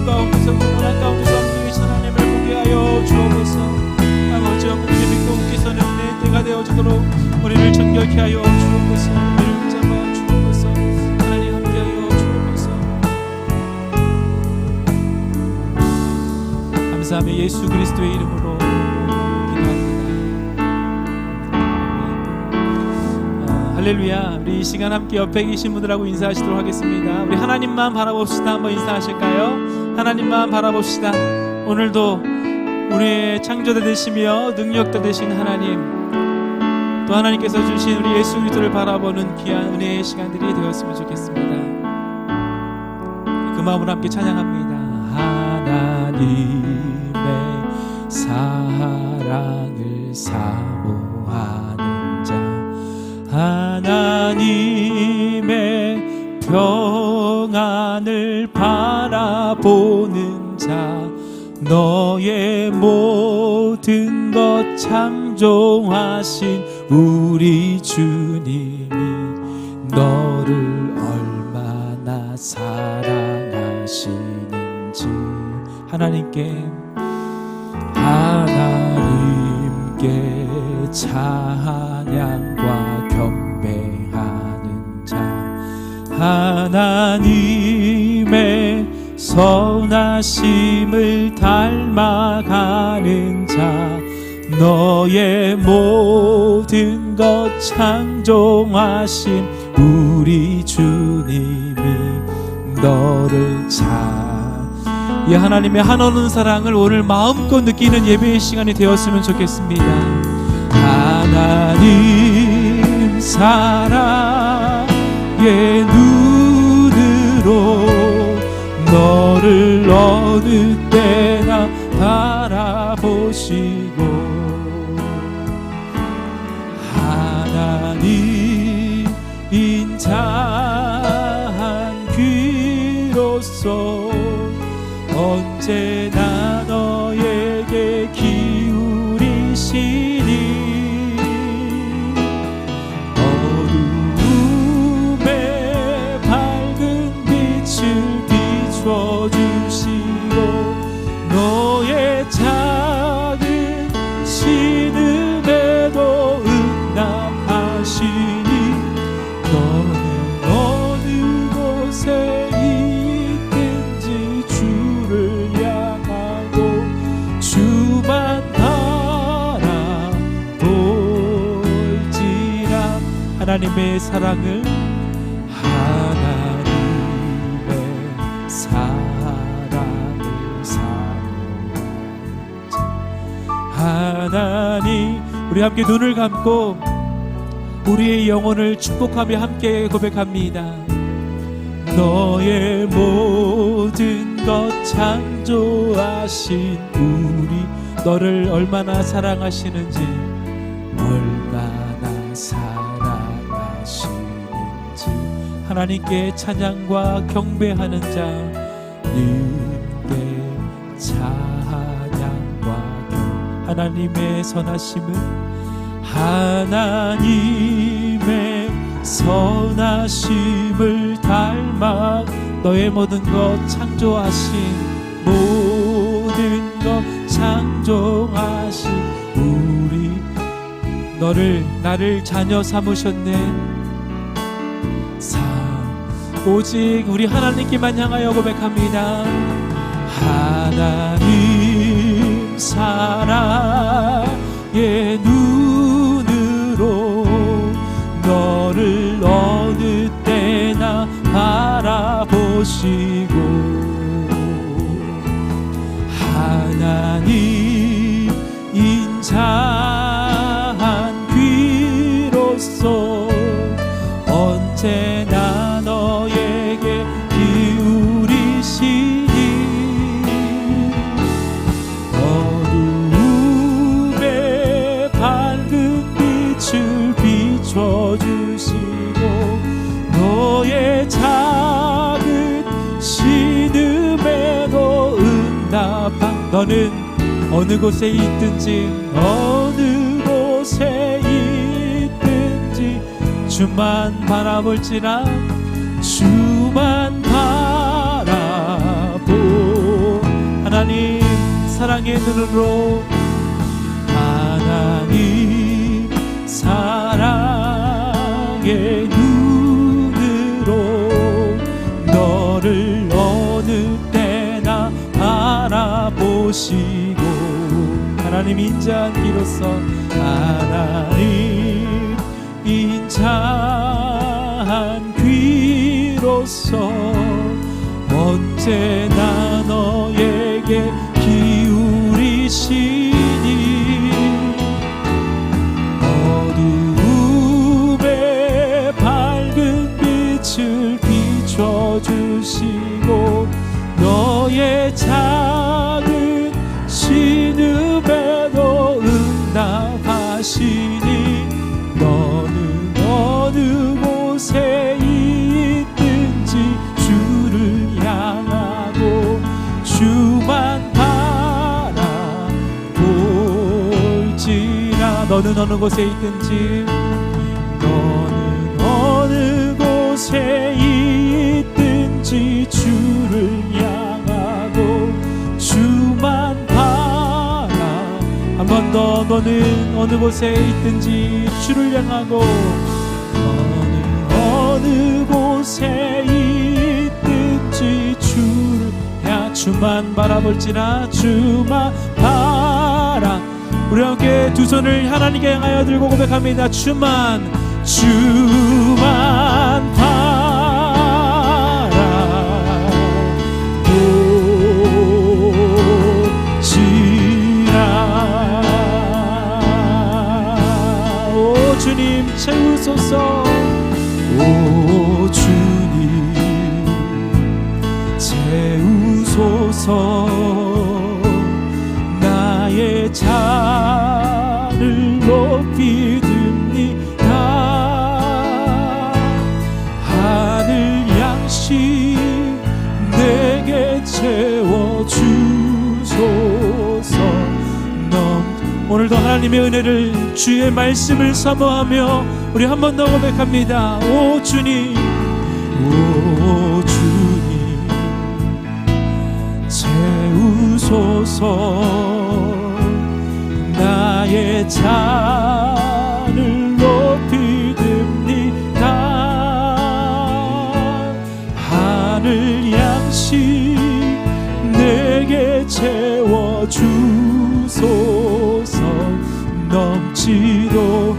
가운데서 고난 가운데서 함께 계신 하나님을 보게 하여 주옵소서. 아버지와 함께 믿고 웃기 선의 은혜의 때가 되어주도록 우리를 정결케 하여 주옵소서. 우리를 붙잡아 주옵소서. 하나님 함께 하여 주옵소서. 감사하며 예수 그리스도의 이름으로 할렐루야. 우리 이 시간 함께 옆에 계신 분들하고 인사하시도록 하겠습니다. 우리 하나님만 바라봅시다. 한번 인사하실까요? 하나님만 바라봅시다. 오늘도 우리의 창조자 되시며 능력자 되신 하나님, 또 하나님께서 주신 우리 예수 그리스도를 바라보는 귀한 은혜의 시간들이 되었으면 좋겠습니다. 그 마음으로 함께 찬양합니다. 하나님의 사랑을 사모하는 자, 하나님의 평안을 바라보는 자, 너의 모든 것 창조하신 우리 주님이 너를 얼마나 사랑하시는지 하나님께 찬양과 경배하는 자, 하나님의 선하심을 닮아가는 자, 너의 모든 것 창조하신 우리 주님이 너를 이 하나님의 한없는 사랑을 오늘 마음껏 느끼는 예배의 시간이 되었으면 좋겠습니다. 하나님 사랑의 눈으로 너를 어느 때나 바라보시고, 하나님 인자한 귀로서 언제나 너에게 기울이시니 어두움에 밝은 빛을 비춰주시고 너의 작은 신음에도 응답하시니 너는 어느 곳에 하나님의 사랑을 하나님, 우리 함께 눈을 감고 우리의 영혼을 축복하며 함께 고백합니다. 너의 모든 것 창조하신 우리, 너를 얼마나 사랑하시는지, 얼마나 사랑하시는지 하나님께 찬양과 경배하는 자, 님께 찬양과 하나님의 선하심은 하나님의 선하심을 닮아 너의 모든 것 창조하신, 모든 것 창조하신 우리, 나를 자녀 삼으셨네. 오직 우리 하나님께만 향하여 고백합니다. 하나님 사랑의 눈으로 너를 어느 때나 바라보시고, 하나님 인자한 귀로서 언제나 너에게 기울이시니 어두움에 밝은 빛을 비춰주시고 너의 작은 신음에도 응답한, 너는 어느 곳에 있든지 어느 곳에 있든지 주만 바라볼지라, 주만 바라볼 사랑의 눈으로 하나님 사랑의 눈으로 너를 어느 때나 바라보시고 하나님 인자한 귀로서 하나님 인자한 귀로서 언제나 너에게 기울이시니 어두움에 밝은 빛을 비춰주시고 너의 작은 신음에도 응답하시니 너는 어느 곳에 있든지 주를 향하고 주만 바라볼지라 너는 어느 곳에 있든지 너는 어느 곳에 있든지 주를 향하고 주만 바라 한 번 더 너는 어느 곳에 있든지 주를 향하고 너는 어느 곳에 있든지 주를 향 주만 바라볼지라 주만 바라 우리 함께 두 손을 하나님께 향하여 들고 고백합니다. 주만 바라볼지라 오 주님 채우소서 오 주님 채우소서 나의 잔을 높이 듭니다 하늘 양식 내게 채워주소서 오늘도 하나님의 은혜를 주의 말씀을 사모하며 우리 한 번 더 고백합니다. 오 주님 오 주님 채우소서 나의 잔을 높이 듭니다 하늘 양식 내게 채워주소서 넘치도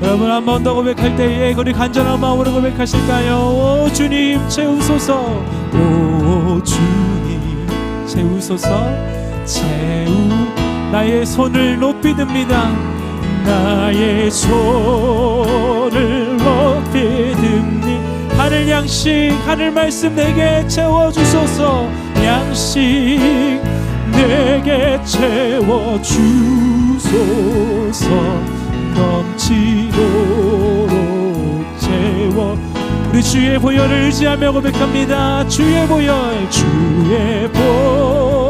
여러분 한 번 더 고백할 때에 우리 간절한 마음으로 고백하실까요? 오 주님 채우소서 오 주님 채우소서 나의 손을 높이 듭니다 나의 손을 높이 듭니 하늘 양식 하늘 말씀 내게 채워주소서 양식 내게 채워주소서 넘치도록 채워 우리 주의 보혈을 의지하며 고백합니다. 주의 보혈 주의 보혈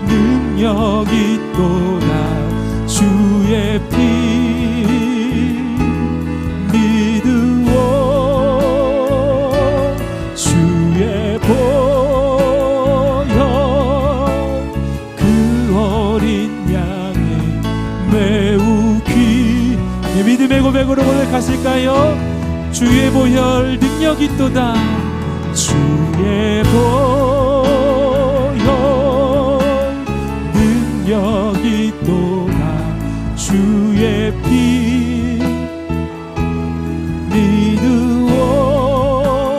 능력이 있도다 주의 피 믿으오 주의 보혈 그 어린 양의 매우 귀 믿음의 고백으로 고백하실까요? 주의 보혈 능력이 있도다 주의 보혈 능력이 있도다 주의 피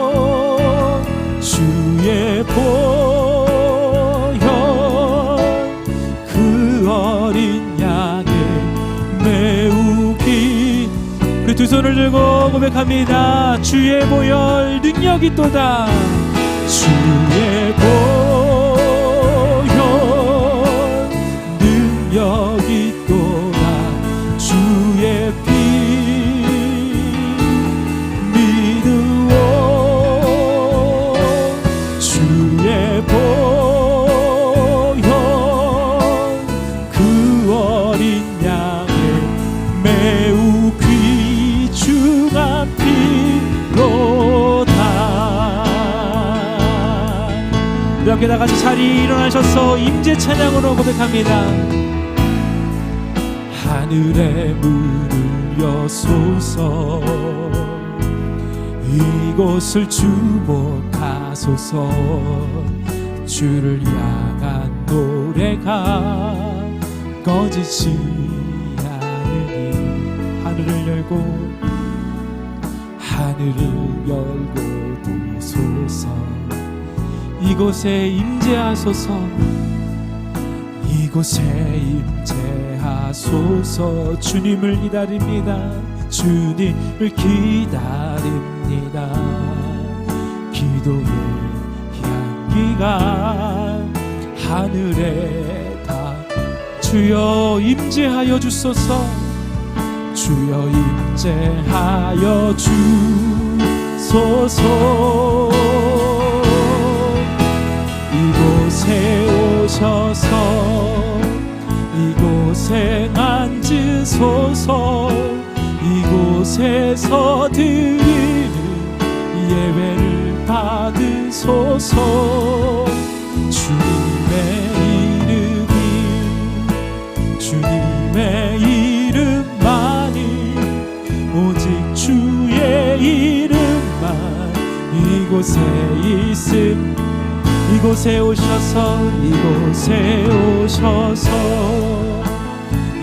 믿으오 주의 보혈 그 어린 양의 매우 긴 우리 두 손을 들고 고백합니다. 주의 보혈 능력이 있도다 주의 보혈 능력이 있도다 주의 피 믿으오 주의 보혈 그 어린 양의 매우 귀중한 피로다 우리 함께 다 같이 자리에 일어나셔서 임재 찬양으로 고백합니다. 하늘의 문을 여소서 이곳을 주목하소서 주를 향한 노래가 꺼지지 않으니 하늘을 열고 보소서 이곳에 임재하소서 이곳에 임재하소서 주님을 기다립니다. 주님을 기다립니다. 기도의 향기가 하늘에 다 주여 임재하여 주소서 주여 임재하여 주소서 이곳에 오셔서 이곳에 앉으소서 이곳에서 드리는 예배를 받으소서 주님의 이름만이 오직 주의 이름만 이곳에 있음 이곳에 오셔서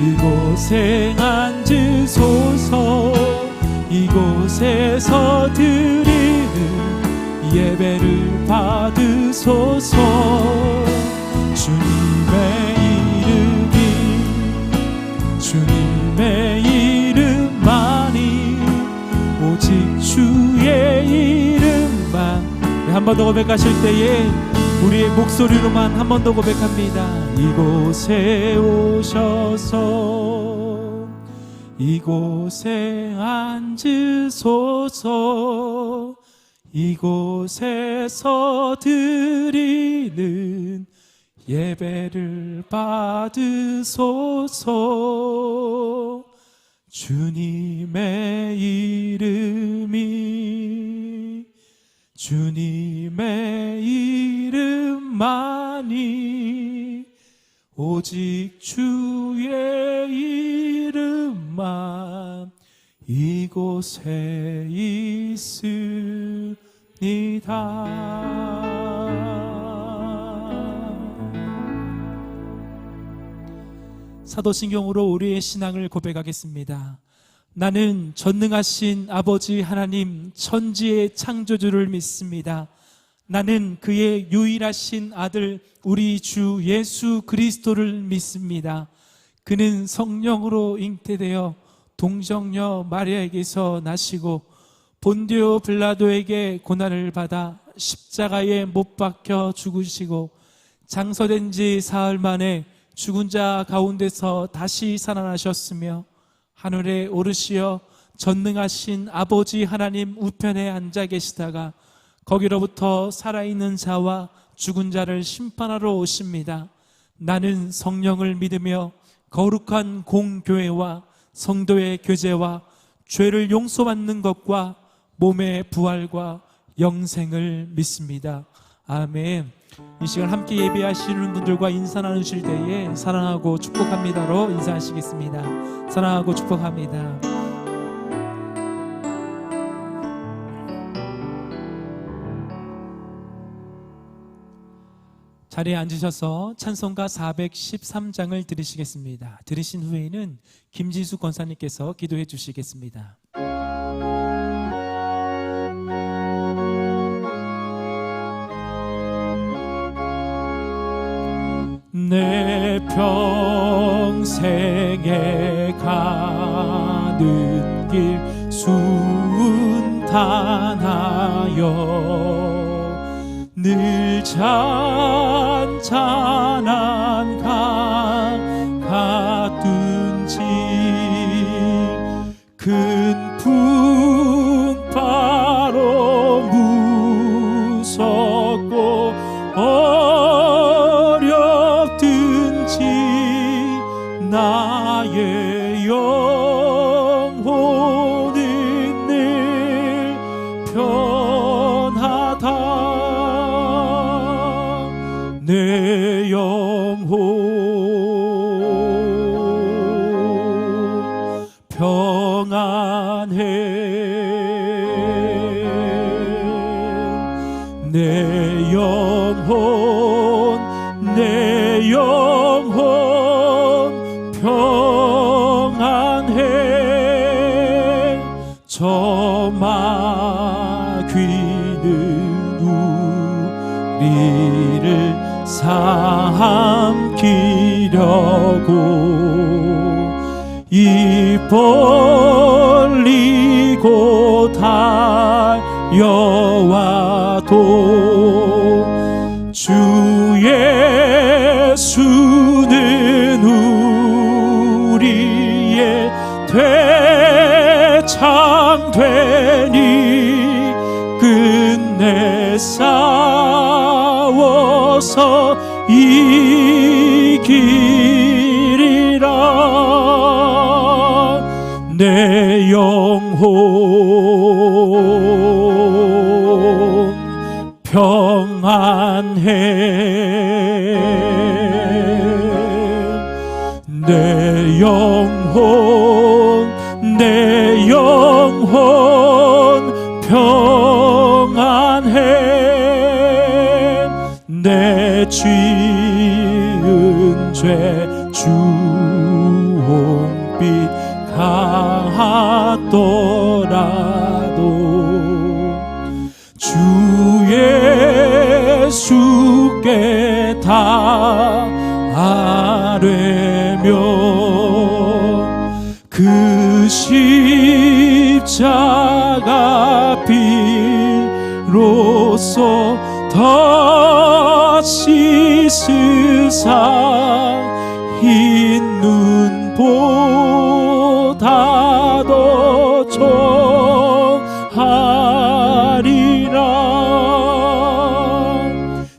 이곳에 앉으소서 이곳에서 드리는 예배를 받으소서 주님의 이름만이 오직 주의 이름만 한 번 더 고백하실 때에 우리의 목소리로만 한 번 더 고백합니다. 이곳에 오셔서 이곳에 앉으소서 이곳에서 드리는 예배를 받으소서 주님의 이름만이 오직 주의 이름만 이곳에 있습니다. 사도신경으로 우리의 신앙을 고백하겠습니다. 나는 전능하신 아버지 하나님 천지의 창조주를 믿습니다. 나는 그의 유일하신 아들 우리 주 예수 그리스도를 믿습니다. 그는 성령으로 잉태되어 동정녀 마리아에게서 나시고 본디오 빌라도에게 고난을 받아 십자가에 못 박혀 죽으시고 장서된 지 사흘 만에 죽은 자 가운데서 다시 살아나셨으며 하늘에 오르시어 전능하신 아버지 하나님 우편에 앉아 계시다가 거기로부터 살아있는 자와 죽은 자를 심판하러 오십니다. 나는 성령을 믿으며 거룩한 공교회와 성도의 교제와 죄를 용서받는 것과 몸의 부활과 영생을 믿습니다. 아멘. 이 시간 함께 예배하시는 분들과 인사 나누실 때에 사랑하고 축복합니다로 인사하시겠습니다. 사랑하고 축복합니다. 자리에 앉으셔서 찬송가 413장을 들으시겠습니다. 들으신 후에는 김지수 권사님께서 기도해 주시겠습니다. 내 평생에 가는 길 순탄하여 늘 잔잔한 강 같든지 큰 풍파로 무섭고 어렵든지 나의 영혼은 늘 편하다 내 영혼 평안해. 내 영혼 평안해. 저 마귀는 우리를 삼키려고 입 벌리고 달려와도 주 예수는 우리의 대장되니 끝내 싸워서 이기리라. 내 영혼 평안해. 내 영혼 평안해. 내 지은 죄 주홍빛 같더라도 주 예수께 다 아뢰며 그 십자가 피로써 더 씻으사 흰 눈보다 더 정하리라.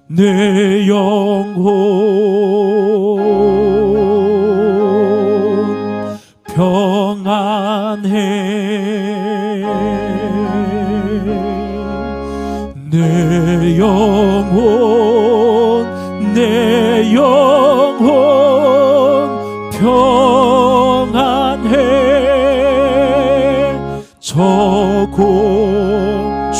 내 영혼 평안해. 내 영혼 평안해. 저 공중의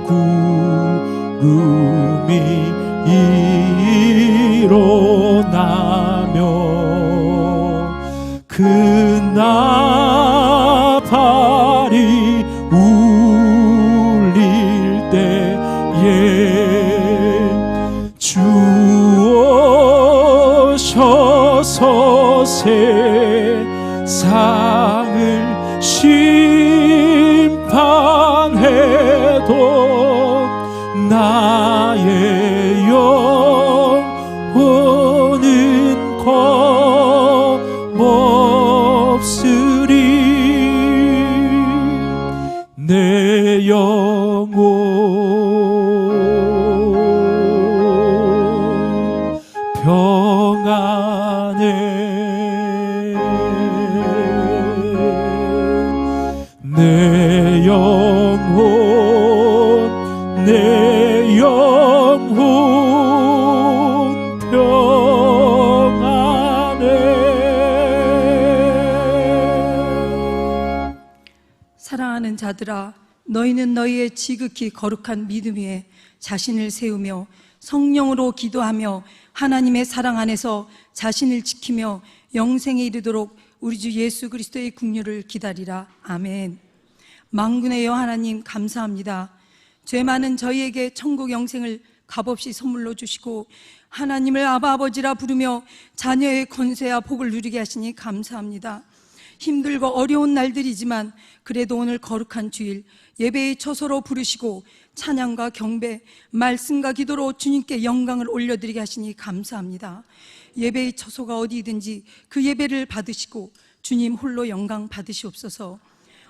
구름이 일어나며 그 나팔이 울릴 때에 주 오셔서 세상을 심판해도 나의 영혼은 겁없으리. 내 영혼 평안해. 내 영혼 평안해. 사랑하는 자들아, 너희는 너희의 지극히 거룩한 믿음 위에 자신을 세우며 성령으로 기도하며 하나님의 사랑 안에서 자신을 지키며 영생에 이르도록 우리 주 예수 그리스도의 긍휼을 기다리라. 아멘. 만군의 여호와 하나님 감사합니다. 죄 많은 저희에게 천국 영생을 값없이 선물로 주시고 하나님을 아바 아버지라 부르며 자녀의 권세와 복을 누리게 하시니 감사합니다. 힘들고 어려운 날들이지만 그래도 오늘 거룩한 주일 예배의 처소로 부르시고 찬양과 경배, 말씀과 기도로 주님께 영광을 올려드리게 하시니 감사합니다. 예배의 처소가 어디든지 그 예배를 받으시고 주님 홀로 영광 받으시옵소서.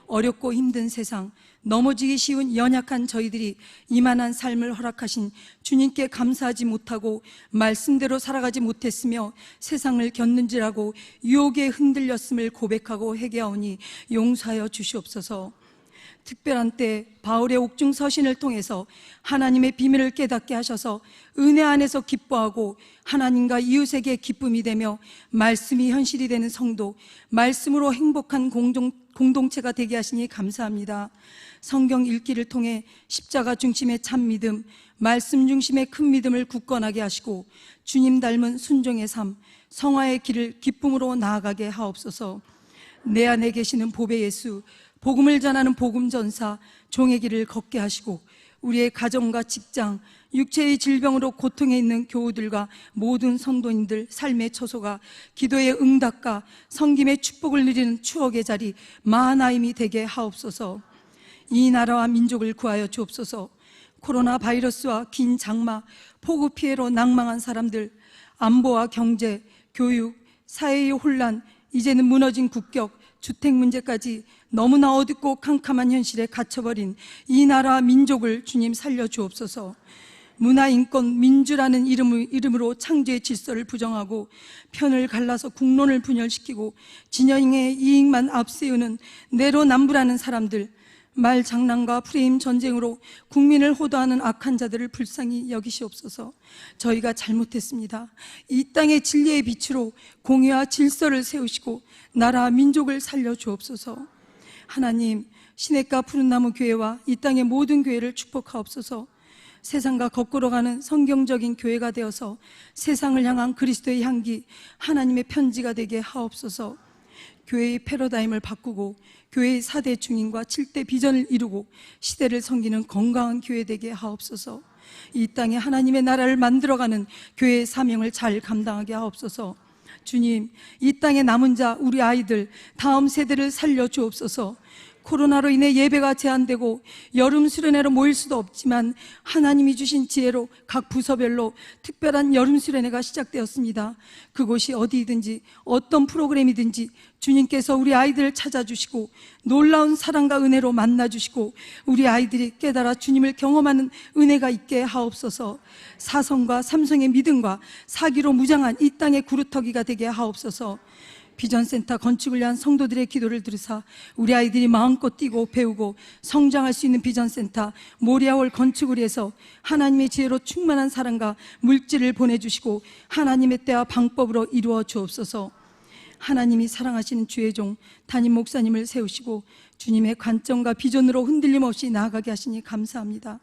어렵고 힘든 세상, 넘어지기 쉬운 연약한 저희들이 이만한 삶을 허락하신 주님께 감사하지 못하고 말씀대로 살아가지 못했으며 세상을 겪는지라고 유혹에 흔들렸음을 고백하고 회개하오니 용서하여 주시옵소서. 특별한 때 바울의 옥중 서신을 통해서 하나님의 비밀을 깨닫게 하셔서 은혜 안에서 기뻐하고 하나님과 이웃에게 기쁨이 되며 말씀이 현실이 되는 성도, 말씀으로 행복한 공동체가 되게 하시니 감사합니다. 성경 읽기를 통해 십자가 중심의 참 믿음, 말씀 중심의 큰 믿음을 굳건하게 하시고 주님 닮은 순종의 삶, 성화의 길을 기쁨으로 나아가게 하옵소서. 내 안에 계시는 보배 예수, 복음을 전하는 복음전사, 종의 길을 걷게 하시고 우리의 가정과 직장, 육체의 질병으로 고통에 있는 교우들과 모든 성도인들 삶의 처소가 기도의 응답과 성김의 축복을 누리는 추억의 자리 마하나임이 되게 하옵소서. 이 나라와 민족을 구하여 주옵소서. 코로나 바이러스와 긴 장마, 폭우 피해로 낭망한 사람들, 안보와 경제, 교육, 사회의 혼란, 이제는 무너진 국격, 주택 문제까지 너무나 어둡고 캄캄한 현실에 갇혀버린 이 나라와 민족을 주님 살려주옵소서. 문화인권, 민주라는 이름으로 창조의 질서를 부정하고 편을 갈라서 국론을 분열시키고 진영의 이익만 앞세우는 내로남불하는 사람들, 말장난과 프레임 전쟁으로 국민을 호도하는 악한 자들을 불쌍히 여기시옵소서. 저희가 잘못했습니다. 이 땅의 진리의 빛으로 공의와 질서를 세우시고 나라와 민족을 살려주옵소서. 하나님, 시냇가 푸른나무 교회와 이 땅의 모든 교회를 축복하옵소서. 세상과 거꾸로 가는 성경적인 교회가 되어서 세상을 향한 그리스도의 향기, 하나님의 편지가 되게 하옵소서. 교회의 패러다임을 바꾸고 교회의 4대 중인과 7대 비전을 이루고 시대를 섬기는 건강한 교회 되게 하옵소서. 이 땅에 하나님의 나라를 만들어가는 교회의 사명을 잘 감당하게 하옵소서. 주님, 이 땅에 남은 자 우리 아이들 다음 세대를 살려 주옵소서. 코로나로 인해 예배가 제한되고 여름 수련회로 모일 수도 없지만 하나님이 주신 지혜로 각 부서별로 특별한 여름 수련회가 시작되었습니다. 그곳이 어디든지 어떤 프로그램이든지 주님께서 우리 아이들을 찾아주시고 놀라운 사랑과 은혜로 만나주시고 우리 아이들이 깨달아 주님을 경험하는 은혜가 있게 하옵소서. 사성과 삼성의 믿음과 사기로 무장한 이 땅의 구루터기가 되게 하옵소서. 비전센터 건축을 위한 성도들의 기도를 들으사 우리 아이들이 마음껏 뛰고 배우고 성장할 수 있는 비전센터 모리아홀 건축을 위해서 하나님의 지혜로 충만한 사랑과 물질을 보내주시고 하나님의 때와 방법으로 이루어 주옵소서. 하나님이 사랑하시는 주의 종 담임 목사님을 세우시고 주님의 관점과 비전으로 흔들림 없이 나아가게 하시니 감사합니다.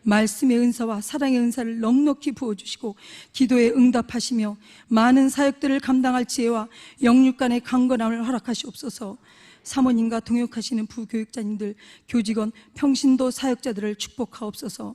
말씀의 은사와 사랑의 은사를 넉넉히 부어주시고 기도에 응답하시며 많은 사역들을 감당할 지혜와 영육간의 강건함을 허락하시옵소서. 사모님과 동역하시는 부교육자님들, 교직원, 평신도 사역자들을 축복하옵소서.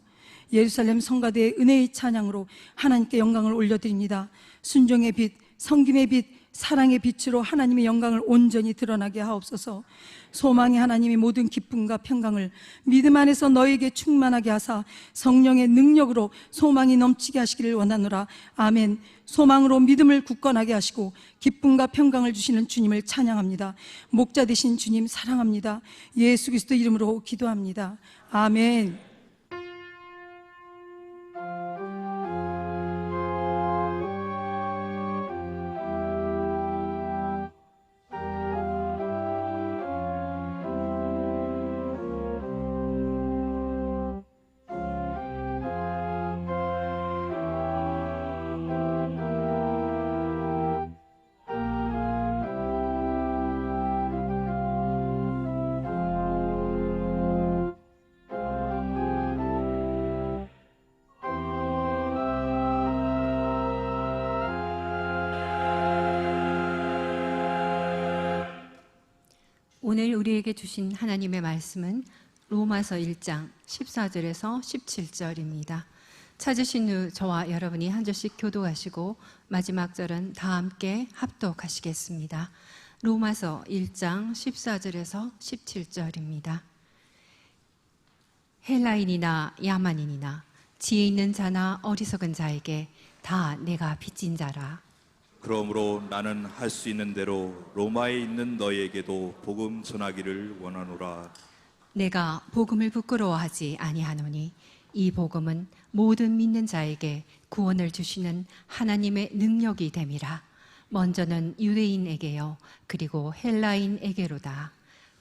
예루살렘 성가대의 은혜의 찬양으로 하나님께 영광을 올려드립니다. 순종의 빛, 성김의 빛, 사랑의 빛으로 하나님의 영광을 온전히 드러나게 하옵소서. 소망의 하나님이 모든 기쁨과 평강을 믿음 안에서 너에게 충만하게 하사 성령의 능력으로 소망이 넘치게 하시기를 원하노라. 아멘. 소망으로 믿음을 굳건하게 하시고 기쁨과 평강을 주시는 주님을 찬양합니다. 목자 되신 주님 사랑합니다. 예수 그리스도 이름으로 기도합니다. 아멘. 오늘 우리에게 주신 하나님의 말씀은 로마서 1장 14절에서 17절입니다. 찾으신 후 저와 여러분이 한 절씩 교독하시고 마지막 절은 다 함께 합독하시겠습니다. 로마서 1장 14절에서 17절입니다. 헬라인이나 야만인이나 지혜 있는 자나 어리석은 자에게 다 내가 빚진 자라. 그러므로 나는 할 수 있는 대로 로마에 있는 너희에게도 복음 전하기를 원하노라. 내가 복음을 부끄러워하지 아니하노니 이 복음은 모든 믿는 자에게 구원을 주시는 하나님의 능력이 됨이라. 먼저는 유대인에게요 그리고 헬라인에게로다.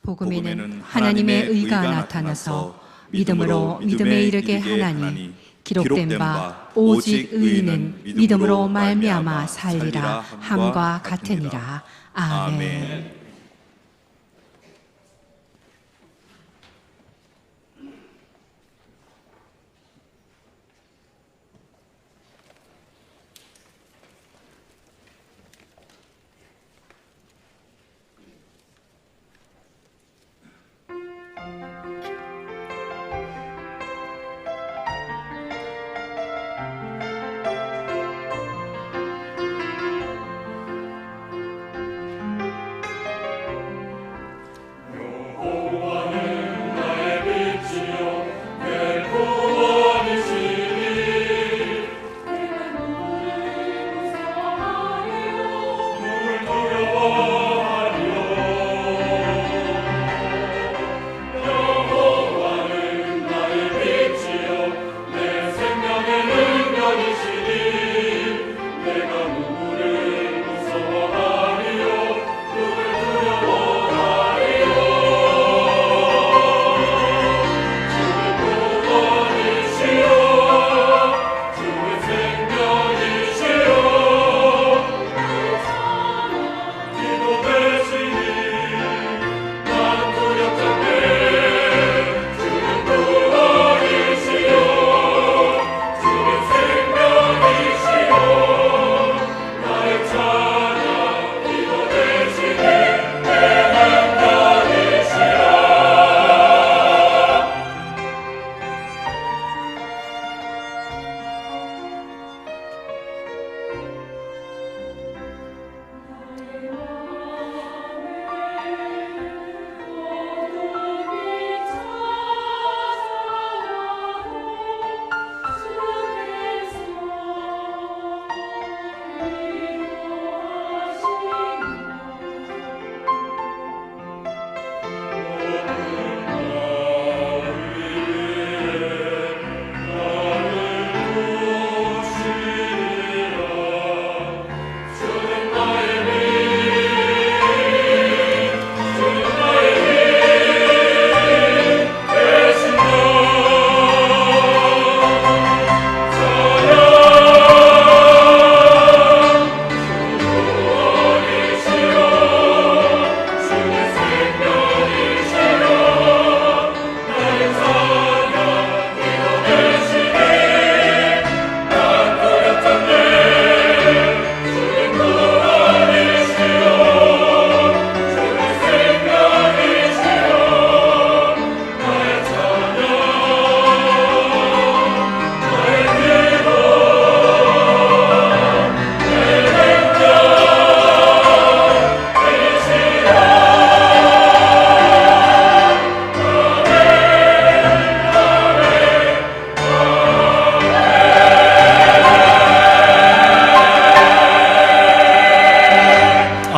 복음에는 하나님의 의가 나타나서 믿음으로 믿음에 이르게 하나니 기록된 바 오직 의인은 믿음으로 말미암아 살리라 함과 같으니라. 아멘.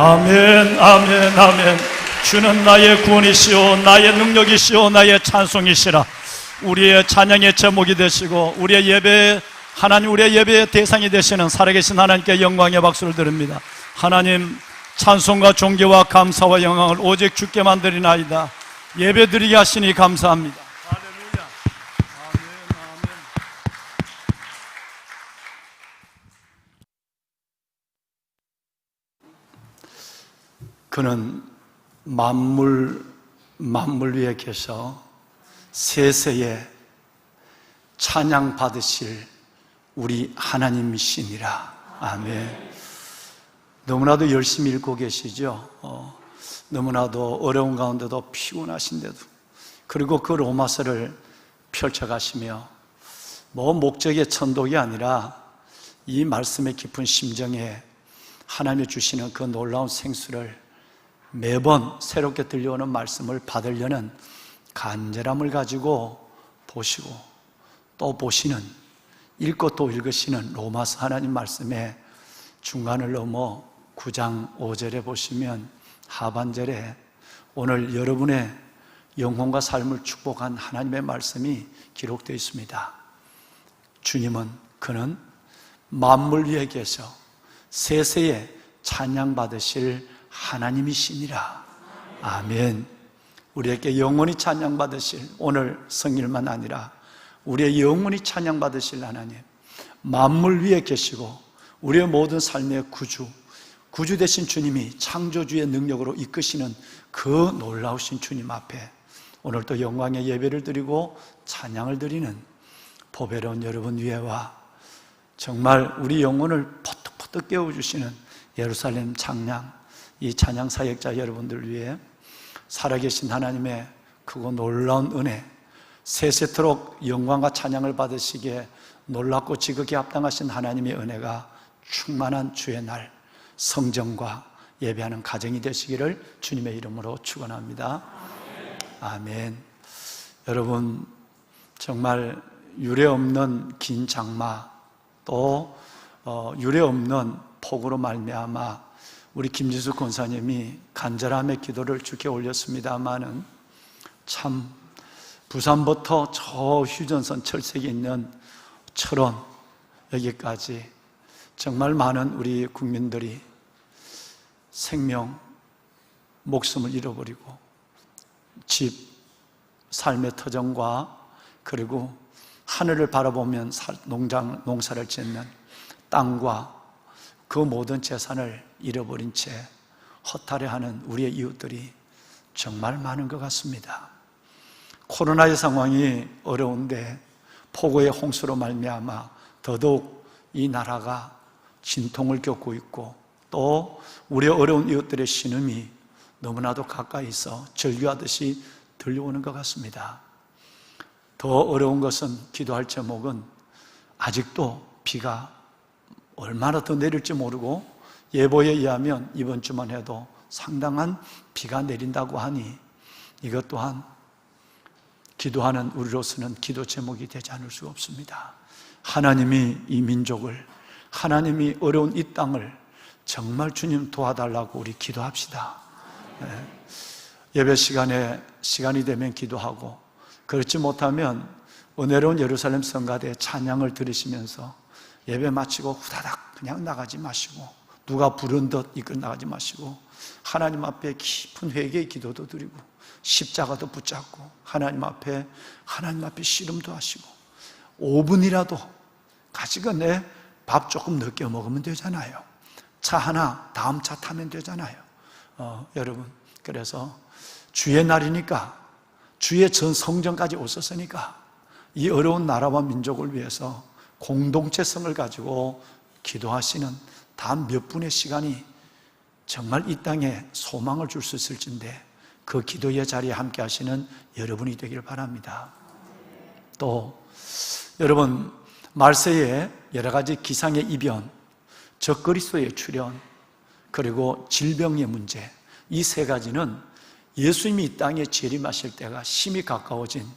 아멘, 아멘, 아멘. 주는 나의 구원이시오, 나의 능력이시오, 나의 찬송이시라. 우리의 찬양의 제목이 되시고 우리의 예배, 하나님 우리의 예배의 대상이 되시는 살아계신 하나님께 영광의 박수를 드립니다. 하나님, 찬송과 존귀와 감사와 영광을 오직 주께 만드리나이다. 예배드리게 하시니 감사합니다. 할렐루야. 아멘, 아멘. 그는 만물 위에 계셔 세세에 찬양 받으실 우리 하나님이시니라. 아멘. 너무나도 열심히 읽고 계시죠. 너무나도 어려운 가운데도 피곤하신데도, 그리고 그 로마서를 펼쳐가시며 목적의 천독이 아니라 이 말씀의 깊은 심정에 하나님이 주시는 그 놀라운 생수를 매번 새롭게 들려오는 말씀을 받으려는 간절함을 가지고 보시고 또 보시는, 읽고 또 읽으시는 로마서 하나님 말씀의 중간을 넘어 9장 5절에 보시면 하반절에 오늘 여러분의 영혼과 삶을 축복한 하나님의 말씀이 기록되어 있습니다. 주님은, 그는 만물 위에 계셔 세세에 찬양받으실 하나님이시니라. 아멘. 우리에게 영원히 찬양받으실 오늘 성일만 아니라 우리의 영원히 찬양받으실 하나님, 만물 위에 계시고 우리의 모든 삶의 구주 되신 주님이 창조주의 능력으로 이끄시는 그 놀라우신 주님 앞에 오늘도 영광의 예배를 드리고 찬양을 드리는 보배로운 여러분 위에와 정말 우리 영혼을 퍼뜩퍼뜩 깨워주시는 예루살렘 찬양, 이 찬양 사역자 여러분들 위해 살아계신 하나님의 크고 놀라운 은혜, 세세토록 영광과 찬양을 받으시기에 놀랍고 지극히 합당하신 하나님의 은혜가 충만한 주의 날 성전과 예배하는 가정이 되시기를 주님의 이름으로 축원합니다. 아멘. 여러분, 정말 유례없는 긴 장마, 또 유례없는 폭우로 말미암아 우리 김지수 권사님이 간절함의 기도를 주께 올렸습니다마는 참 부산부터 저 휴전선 철책이 있는 철원 여기까지 정말 많은 우리 국민들이 생명, 목숨을 잃어버리고 집, 삶의 터전과 그리고 하늘을 바라보면 농사를 짓는 땅과 그 모든 재산을 잃어버린 채 허탈해하는 우리의 이웃들이 정말 많은 것 같습니다. 코로나의 상황이 어려운데 폭우의 홍수로 말미암아 더더욱 이 나라가 진통을 겪고 있고 또 우리의 어려운 이웃들의 신음이 너무나도 가까이서 절규하듯이 들려오는 것 같습니다. 더 어려운 것은 기도할 제목은 아직도 비가 얼마나 더 내릴지 모르고 예보에 의하면 이번 주만 해도 상당한 비가 내린다고 하니 이것 또한 기도하는 우리로서는 기도 제목이 되지 않을 수가 없습니다. 하나님이 이 민족을, 하나님이 어려운 이 땅을 정말 주님 도와달라고 우리 기도합시다. 예배 시간이 되면 기도하고, 그렇지 못하면 은혜로운 예루살렘 성가대에 찬양을 들으시면서 예배 마치고 후다닥 그냥 나가지 마시고, 누가 부른 듯 이끌어 나가지 마시고, 하나님 앞에 깊은 회개의 기도도 드리고 십자가도 붙잡고 하나님 앞에 씨름도 하시고 5분이라도 가지고 밥 조금 늦게 먹으면 되잖아요. 차 하나 다음 차 타면 되잖아요. 여러분, 그래서 주의 날이니까, 주의 전 성전까지 오셨으니까 이 어려운 나라와 민족을 위해서 공동체성을 가지고 기도하시는 단 몇 분의 시간이 정말 이 땅에 소망을 줄 수 있을진데 그 기도의 자리에 함께 하시는 여러분이 되길 바랍니다. 또 여러분, 말세에 여러 가지 기상의 이변, 적그리스도의 출현, 그리고 질병의 문제, 이 세 가지는 예수님이 이 땅에 재림하실 때가 심히 가까워진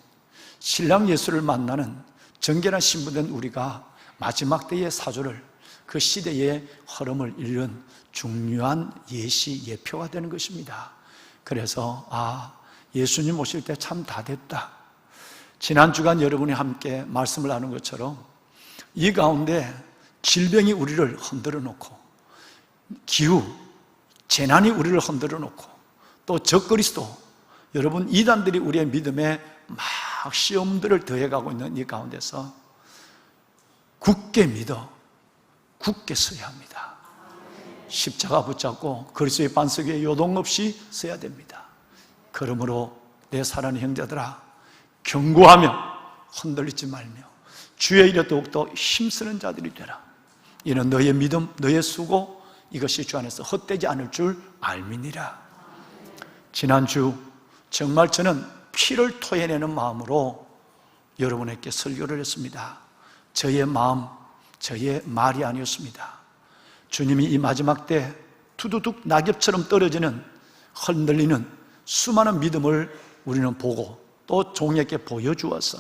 신랑 예수를 만나는 정결한 신부된 우리가 마지막 때의 사조를, 그 시대의 흐름을 읽는 중요한 예시, 예표가 되는 것입니다. 그래서 예수님 오실 때 참 다 됐다. 지난 주간 여러분이 함께 말씀을 나눈 것처럼 이 가운데 질병이 우리를 흔들어 놓고, 기후, 재난이 우리를 흔들어 놓고, 또 적그리스도, 여러분 이단들이 우리의 믿음에 막 시험들을 더해가고 있는 이 가운데서 굳게 믿어 굳게 서야 합니다. 십자가 붙잡고 그리스도의 반석 위에 요동 없이 서야 됩니다. 그러므로 내 사랑하는 형제들아, 경고하며 흔들리지 말며 주의 일에 더욱더 힘쓰는 자들이 되라. 이는 너의 믿음, 너의 수고, 이것이 주 안에서 헛되지 않을 줄 알미니라. 지난주 정말 저는 피를 토해내는 마음으로 여러분에게 설교를 했습니다. 저의 마음, 저의 말이 아니었습니다. 주님이 이 마지막 때 투두둑 낙엽처럼 떨어지는, 흔들리는 수많은 믿음을 우리는 보고 또 종에게 보여주어서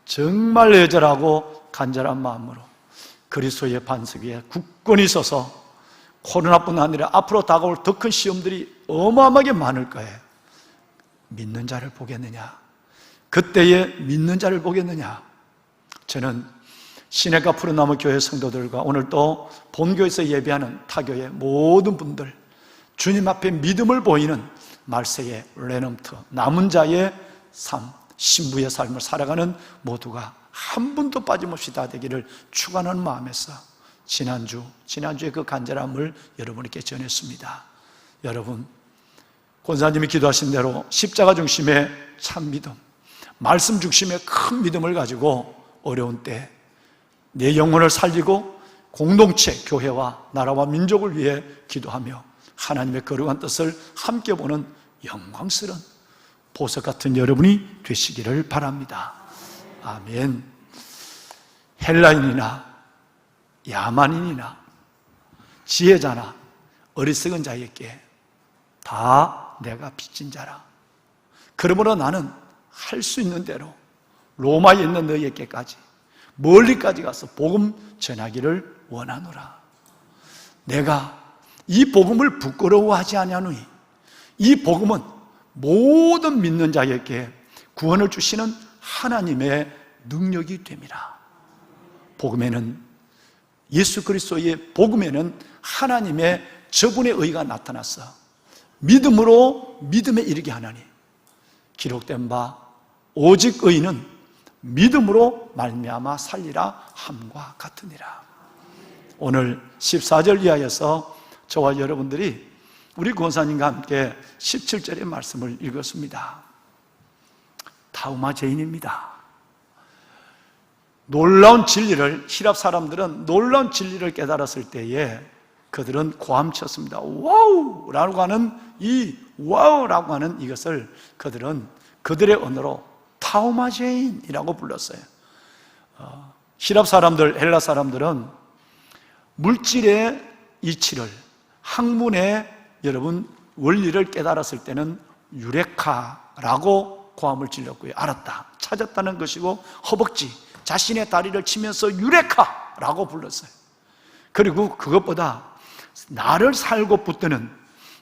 정말 애절하고 간절한 마음으로 그리스도의 반석 위에 굳건히 서서 코로나뿐 아니라 앞으로 다가올 더 큰 시험들이 어마어마하게 많을 거예요. 믿는 자를 보겠느냐? 그때에 믿는 자를 보겠느냐? 저는 시내가 푸른나무 교회 성도들과 오늘 또 본교에서 예배하는 타교의 모든 분들, 주님 앞에 믿음을 보이는 말세의 레넘트, 남은 자의 삶, 신부의 삶을 살아가는 모두가 한 분도 빠짐없이 다 되기를 축원하는 마음에서 지난주에 그 간절함을 여러분께 전했습니다. 여러분, 권사님이 기도하신 대로 십자가 중심의 참 믿음, 말씀 중심의 큰 믿음을 가지고 어려운 때 내 영혼을 살리고 공동체, 교회와 나라와 민족을 위해 기도하며 하나님의 거룩한 뜻을 함께 보는 영광스러운 보석 같은 여러분이 되시기를 바랍니다. 아멘. 헬라인이나 야만인이나 지혜자나 어리석은 자에게 다 내가 빚진 자라. 그러므로 나는 할 수 있는 대로 로마에 있는 너희에게까지 멀리까지 가서 복음 전하기를 원하노라. 내가 이 복음을 부끄러워하지 아니하노니 이 복음은 모든 믿는 자에게 구원을 주시는 하나님의 능력이 됨이라. 복음에는, 예수 그리스도의 복음에는 하나님의 저분의 의가 나타났어 믿음으로 믿음에 이르게 하나니 기록된 바 오직 의인은 믿음으로 말미암아 살리라 함과 같으니라. 오늘 14절 이하에서 저와 여러분들이 우리 권사님과 함께 17절의 말씀을 읽었습니다. 타우마 죄인입니다. 놀라운 진리를, 히랍 사람들은 놀라운 진리를 깨달았을 때에 그들은 고함쳤습니다. 와우라고 하는 이 와우라고 하는 이것을 그들은 그들의 언어로 타우마제인이라고 불렀어요. 히랍 사람들, 헬라 사람들은 물질의 이치를, 학문의 여러분 원리를 깨달았을 때는 유레카라고 고함을 질렀고요. 알았다, 찾았다는 것이고, 허벅지, 자신의 다리를 치면서 유레카라고 불렀어요. 그리고 그것보다 나를 살고 붙드는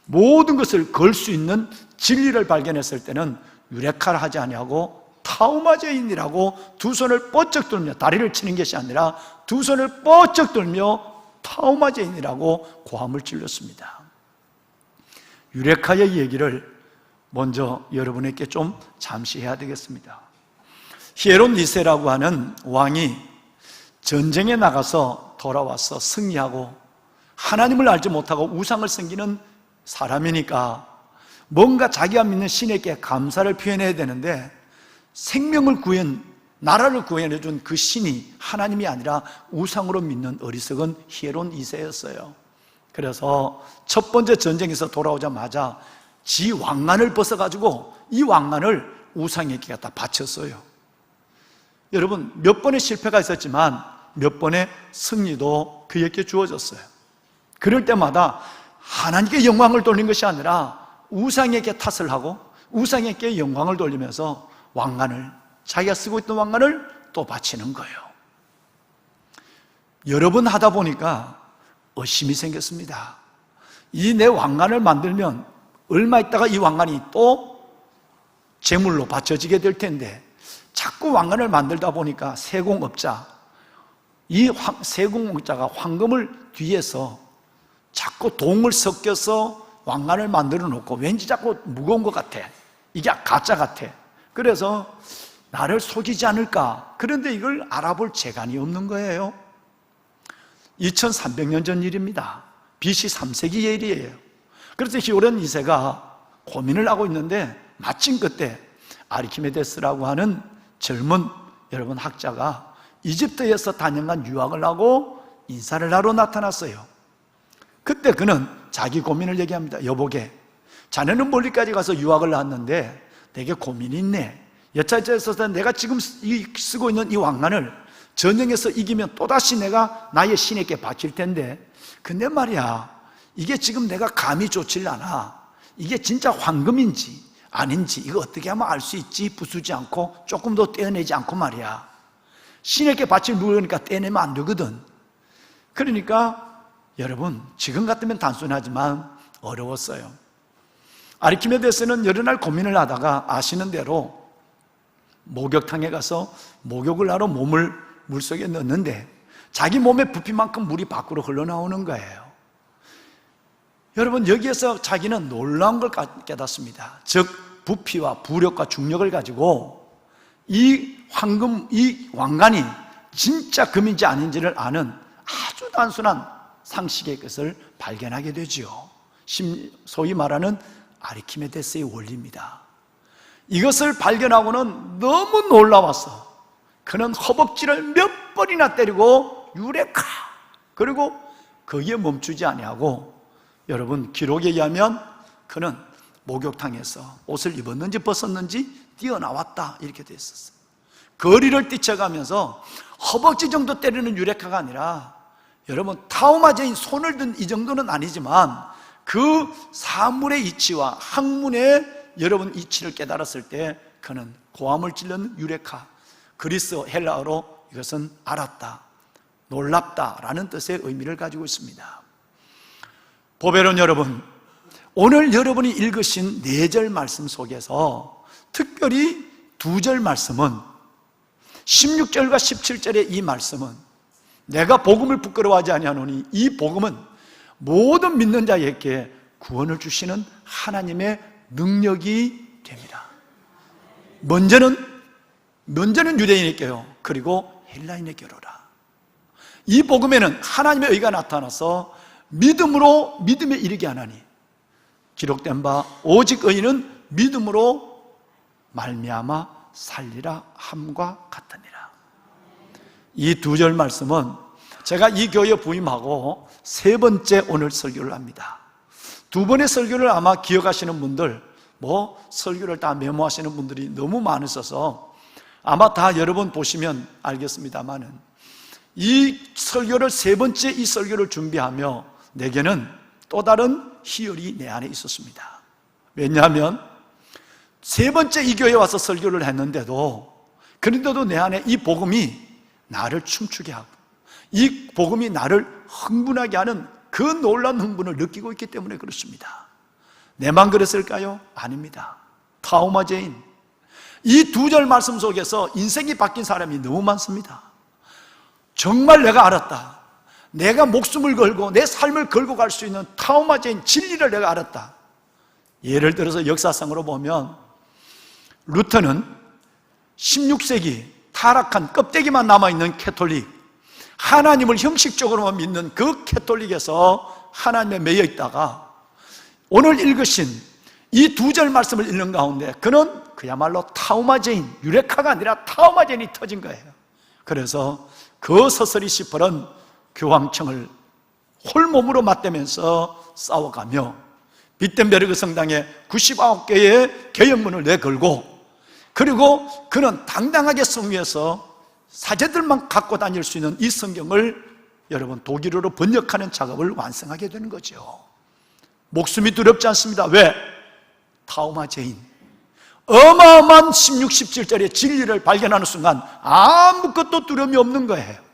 모든 것을 걸 수 있는 진리를 발견했을 때는 유레카를 하지 아니하고 타우마제인이라고 두 손을 뻗쩍 들며, 다리를 치는 것이 아니라 두 손을 뻗쩍 들며 타우마제인이라고 고함을 질렀습니다. 유레카의 얘기를 먼저 여러분에게 좀 잠시 해야 되겠습니다. 히에론 니세라고 하는 왕이 전쟁에 나가서 돌아와서 승리하고 하나님을 알지 못하고 우상을 섬기는 사람이니까 뭔가 자기가 믿는 신에게 감사를 표현해야 되는데, 생명을 구한, 나라를 구해준 그 신이 하나님이 아니라 우상으로 믿는 어리석은 히에론 2세였어요. 그래서 첫 번째 전쟁에서 돌아오자마자 지 왕관을 벗어가지고 이 왕관을 우상에게 갖다 바쳤어요. 여러분, 몇 번의 실패가 있었지만 몇 번의 승리도 그에게 주어졌어요. 그럴 때마다 하나님께 영광을 돌린 것이 아니라 우상에게 탓을 하고 우상에게 영광을 돌리면서 왕관을, 자기가 쓰고 있던 왕관을 또 바치는 거예요. 여러 번 하다 보니까 의심이 생겼습니다. 이 내 왕관을 만들면 얼마 있다가 이 왕관이 또 제물로 바쳐지게 될 텐데, 자꾸 왕관을 만들다 보니까 세공업자, 이 세공업자가 황금을 뒤에서 자꾸 동을 섞여서 왕관을 만들어 놓고 왠지 자꾸 무거운 것 같아, 이게 가짜 같아. 그래서 나를 속이지 않을까. 그런데 이걸 알아볼 재간이 없는 거예요. 2300년 전 일입니다. BC 3세기의 일이에요. 그래서 히에론 2세가 고민을 하고 있는데, 마침 그때 아르키메데스라고 하는 젊은 여러분 학자가 이집트에서 단연간 유학을 하고 인사를 하러 나타났어요. 그때 그는 자기 고민을 얘기합니다. 여보게, 자네는 멀리까지 가서 유학을 했는데 내게 고민이 있네. 여차저차해서 내가 지금 쓰고 있는 이 왕관을 전쟁에서 이기면 또다시 내가 나의 신에게 바칠 텐데, 근데 말이야, 이게 지금 내가 감이 좋질 않아. 이게 진짜 황금인지 아닌지 이거 어떻게 하면 알 수 있지? 부수지 않고 조금 더 떼어내지 않고 말이야. 신에게 바칠 물건이니까 떼내면 안 되거든. 그러니까 여러분, 지금 같으면 단순하지만 어려웠어요. 아르키메데스는 여러 날 고민을 하다가 아시는 대로 목욕탕에 가서 목욕을 하러 몸을 물속에 넣는데 자기 몸의 부피만큼 물이 밖으로 흘러나오는 거예요. 여러분, 여기에서 자기는 놀라운 걸 깨닫습니다. 즉 부피와 부력과 중력을 가지고 이 황금, 이 왕관이 진짜 금인지 아닌지를 아는 아주 단순한 상식의 것을 발견하게 되지요. 소위 말하는 아르키메데스의 원리입니다. 이것을 발견하고는 너무 놀라워서 그는 허벅지를 몇 번이나 때리고 유레카, 그리고 거기에 멈추지 아니하고, 여러분, 기록에 의하면 그는 목욕탕에서 옷을 입었는지 벗었는지 뛰어나왔다, 이렇게 되어 있었어요. 거리를 뛰쳐가면서 허벅지 정도 때리는 유레카가 아니라, 여러분, 타오마제인 손을 든 이 정도는 아니지만 그 사물의 이치와 학문의 여러분 이치를 깨달았을 때 그는 고함을 찔르는 유레카, 그리스 헬라어로 이것은 알았다, 놀랍다라는 뜻의 의미를 가지고 있습니다. 보배론 여러분, 오늘 여러분이 읽으신 4절 말씀 속에서 특별히 2절 말씀은, 16절과 17절의 이 말씀은, 내가 복음을 부끄러워하지 아니하노니 이 복음은 모든 믿는 자에게 구원을 주시는 하나님의 능력이 됩니다. 먼저는 유대인에게요, 그리고 헬라인에게로라. 이 복음에는 하나님의 의가 나타나서 믿음으로 믿음에 이르게 하나니, 기록된 바 오직 의인은 믿음으로 말미암아 살리라 함과 같으니라. 이 2절 말씀은 제가 이 교회에 부임하고 3번째 오늘 설교를 합니다. 2번의 설교를 아마 기억하시는 분들, 설교를 다 메모하시는 분들이 너무 많으셔서 아마 다 여러분 보시면 알겠습니다만은, 이 설교를 3번째 이 설교를 준비하며 내게는 또 다른 희열이 내 안에 있었습니다. 왜냐하면 3번째 이 교회에 와서 설교를 했는데도, 그런데도 내 안에 이 복음이 나를 춤추게 하고 이 복음이 나를 흥분하게 하는 그 놀라운 흥분을 느끼고 있기 때문에 그렇습니다. 내만 그랬을까요? 아닙니다. 타오마제인, 이 2절 말씀 속에서 인생이 바뀐 사람이 너무 많습니다. 정말 내가 알았다, 내가 목숨을 걸고 내 삶을 걸고 갈 수 있는 타오마제인 진리를 내가 알았다. 예를 들어서 역사상으로 보면 루터는 16세기 타락한 껍데기만 남아있는 캐톨릭, 하나님을 형식적으로만 믿는 그 캐톨릭에서 하나님에 매여 있다가 오늘 읽으신 이 2절 말씀을 읽는 가운데 그는 그야말로 타오마제인, 유레카가 아니라 타오마제인이 터진 거예요. 그래서 그 서서리 시펄은 교황청을 홀몸으로 맞대면서 싸워가며 비텐베르그 성당에 99개의 개혁문을 내걸고, 그리고 그는 당당하게 성위에서 사제들만 갖고 다닐 수 있는 이 성경을 여러분 독일어로 번역하는 작업을 완성하게 되는 거죠. 목숨이 두렵지 않습니다. 왜? 타오마제인, 어마어마한 16, 17절의 진리를 발견하는 순간 아무것도 두려움이 없는 거예요.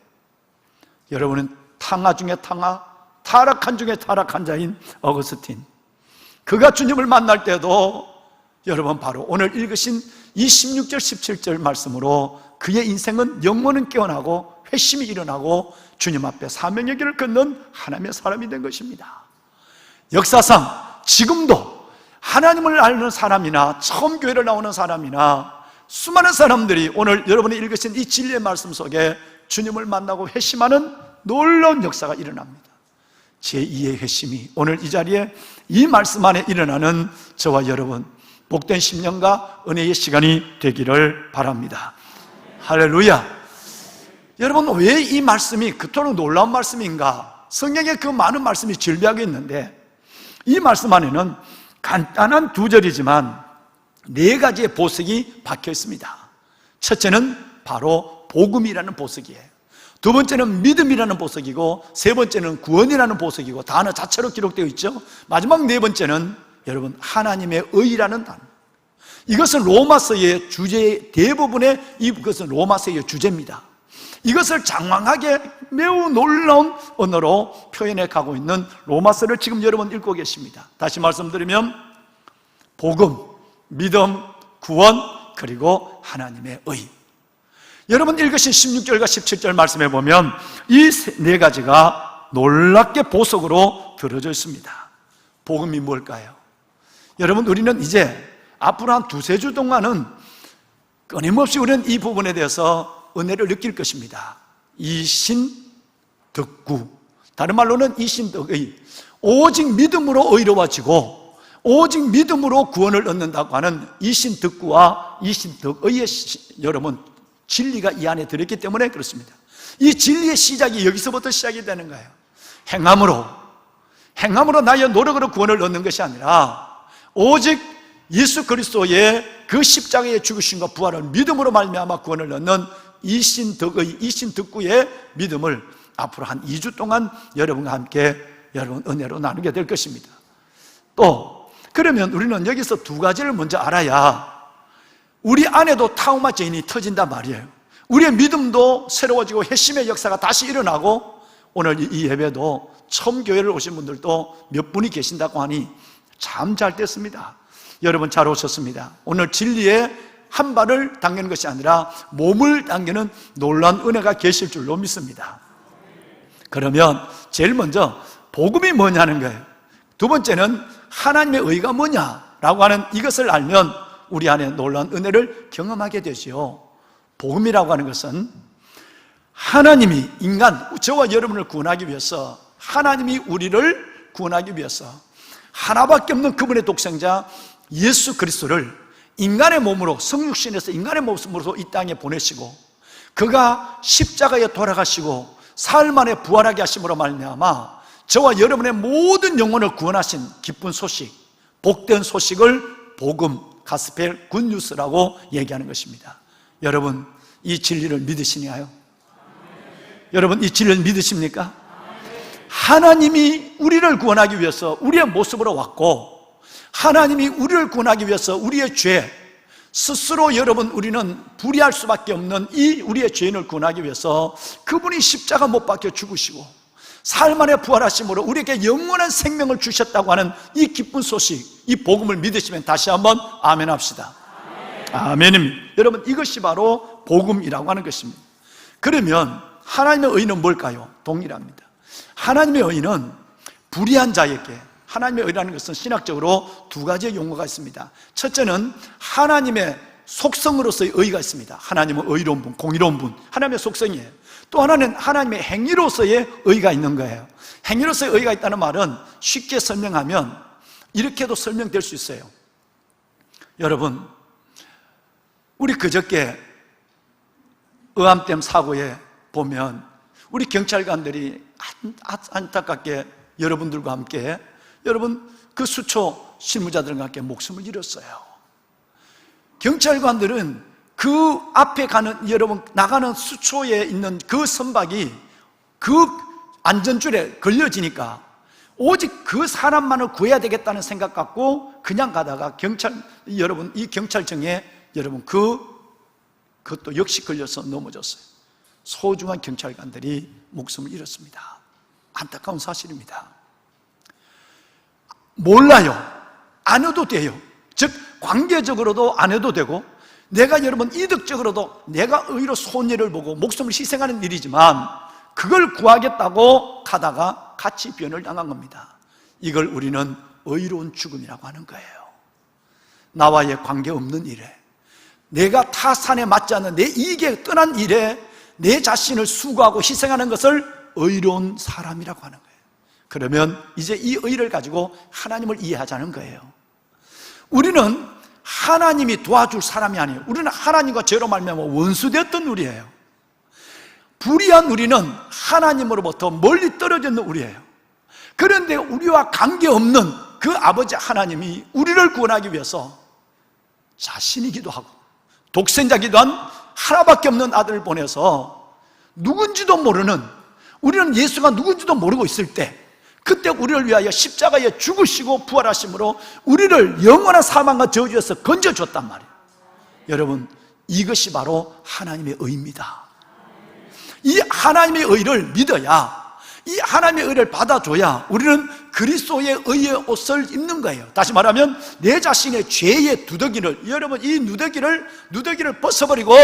여러분은 탕하 중에 탕하, 타락한 중에 타락한 자인 어거스틴, 그가 주님을 만날 때도 여러분 바로 오늘 읽으신 이 16절 17절 말씀으로 그의 인생은 영혼은 깨어나고 회심이 일어나고 주님 앞에 사명의 길을 걷는 하나님의 사람이 된 것입니다. 역사상 지금도 하나님을 아는 사람이나 처음 교회를 나오는 사람이나 수많은 사람들이 오늘 여러분이 읽으신 이 진리의 말씀 속에 주님을 만나고 회심하는 놀라운 역사가 일어납니다. 제2의 회심이 오늘 이 자리에 이 말씀 안에 일어나는 저와 여러분 복된 10년과 은혜의 시간이 되기를 바랍니다. 할렐루야. 여러분, 왜 이 말씀이 그토록 놀라운 말씀인가? 성경에 그 많은 말씀이 질비하게 있는데 이 말씀 안에는 간단한 2절이지만 4가지의 보석이 박혀 있습니다. 첫째는 바로 복음이라는 보석이에요. 2번째는 믿음이라는 보석이고, 3번째는 구원이라는 보석이고, 단어 자체로 기록되어 있죠. 마지막 4번째는 여러분 하나님의 의라는 단어. 이것은 로마서의 주제, 대부분의 이것은 로마서의 주제입니다. 이것을 장황하게 매우 놀라운 언어로 표현해 가고 있는 로마서를 지금 여러분 읽고 계십니다. 다시 말씀드리면 복음, 믿음, 구원, 그리고 하나님의 의. 여러분 읽으신 16절과 17절 말씀에 보면 이 4가지가 놀랍게 보석으로 들어져 있습니다. 복음이 뭘까요? 여러분, 우리는 이제 앞으로 한 두세 주 동안은 끊임없이 우리는 이 부분에 대해서 은혜를 느낄 것입니다. 이신덕구, 다른 말로는 이신덕의, 오직 믿음으로 의로워지고 오직 믿음으로 구원을 얻는다고 하는 이신덕구와 이신덕의의 여러분 진리가 이 안에 들어있기 때문에 그렇습니다. 이 진리의 시작이 여기서부터 시작이 되는 거예요. 행함으로 나의 노력으로 구원을 얻는 것이 아니라 오직 예수 그리스도의 그 십자가의 죽으심과 부활을 믿음으로 말미암아 구원을 얻는 이신덕구의 믿음을 앞으로 한 2주 동안 여러분과 함께 여러분 은혜로 나누게 될 것입니다. 또 그러면 우리는 여기서 두 가지를 먼저 알아야 우리 안에도 타우마 제인이 터진단 말이에요. 우리의 믿음도 새로워지고 회심의 역사가 다시 일어나고, 오늘 이 예배도 처음 교회를 오신 분들도 몇 분이 계신다고 하니 참 잘 됐습니다. 여러분 잘 오셨습니다. 오늘 진리의 한 발을 당기는 것이 아니라 몸을 당기는 놀라운 은혜가 계실 줄로 믿습니다. 그러면 제일 먼저 복음이 뭐냐는 거예요. 두 번째는 하나님의 의가 뭐냐라고 하는 이것을 알면 우리 안에 놀라운 은혜를 경험하게 되지요. 복음이라고 하는 것은 하나님이 인간, 저와 여러분을 구원하기 위해서, 하나님이 우리를 구원하기 위해서 하나밖에 없는 그분의 독생자 예수 그리스도를 인간의 몸으로, 성육신에서 인간의 모습으로 이 땅에 보내시고, 그가 십자가에 돌아가시고 사흘 만에 부활하게 하심으로 말미암아 저와 여러분의 모든 영혼을 구원하신 기쁜 소식, 복된 소식을 복음, 가스펠, 굿뉴스라고 얘기하는 것입니다. 여러분 이 진리를 믿으시나요? 여러분 이 진리를 믿으십니까? 하나님이 우리를 구원하기 위해서 우리의 모습으로 왔고, 하나님이 우리를 구원하기 위해서 우리의 죄, 스스로 여러분 우리는 불의할 수밖에 없는 이 우리의 죄인을 구원하기 위해서 그분이 십자가 못 박혀 죽으시고 사흘 만에 부활하심으로 우리에게 영원한 생명을 주셨다고 하는 이 기쁜 소식, 이 복음을 믿으시면 다시 한번 아멘 합시다. 아멘입니다. 여러분 이것이 바로 복음이라고 하는 것입니다. 그러면 하나님의 의는 뭘까요? 동일합니다. 하나님의 의는 불의한 자에게, 하나님의 의라는 것은 신학적으로 두 가지의 용어가 있습니다. 첫째는 하나님의 속성으로서의 의가 있습니다. 하나님은 의로운 분, 공의로운 분, 하나님의 속성이에요. 또 하나는 하나님의 행위로서의 의가 있는 거예요. 행위로서의 의가 있다는 말은 쉽게 설명하면 이렇게도 설명될 수 있어요. 여러분, 우리 그저께 의암댐 사고에 보면 우리 경찰관들이 안타깝게 여러분들과 함께, 여러분 그 수초 실무자들과 함께 목숨을 잃었어요. 경찰관들은 그 앞에 가는, 여러분 나가는 수초에 있는 그 선박이 그 안전줄에 걸려지니까 오직 그 사람만을 구해야 되겠다는 생각 갖고 그냥 가다가 여러분 이 경찰청에 여러분 그것도 역시 걸려서 넘어졌어요. 소중한 경찰관들이 목숨을 잃었습니다. 안타까운 사실입니다. 몰라요. 안 해도 돼요. 즉 관계적으로도 안 해도 되고, 내가 여러분 이득적으로도 내가 의로 손해를 보고 목숨을 희생하는 일이지만 그걸 구하겠다고 가다가 같이 변을 당한 겁니다. 이걸 우리는 의로운 죽음이라고 하는 거예요. 나와의 관계없는 일에, 내가 타산에 맞지 않는 내 이익에 떠난 일에 내 자신을 수고하고 희생하는 것을 의로운 사람이라고 하는 거예요. 그러면 이제 이 의를 가지고 하나님을 이해하자는 거예요. 우리는 하나님이 도와줄 사람이 아니에요. 우리는 하나님과 죄로 말미암아 원수되었던 우리예요. 불의한 우리는 하나님으로부터 멀리 떨어져 있는 우리예요. 그런데 우리와 관계없는 그 아버지 하나님이 우리를 구원하기 위해서 자신이기도 하고 독생자기도 한 하나밖에 없는 아들을 보내서 누군지도 모르는, 우리는 예수가 누군지도 모르고 있을 때 그때 우리를 위하여 십자가에 죽으시고 부활하심으로 우리를 영원한 사망과 저주에서 건져줬단 말이에요. 여러분 이것이 바로 하나님의 의입니다. 이 하나님의 의를 믿어야, 이 하나님의 의를 받아줘야 우리는 그리스도의 의의 옷을 입는 거예요. 다시 말하면 내 자신의 죄의 두더기를, 여러분 이 누더기를 벗어버리고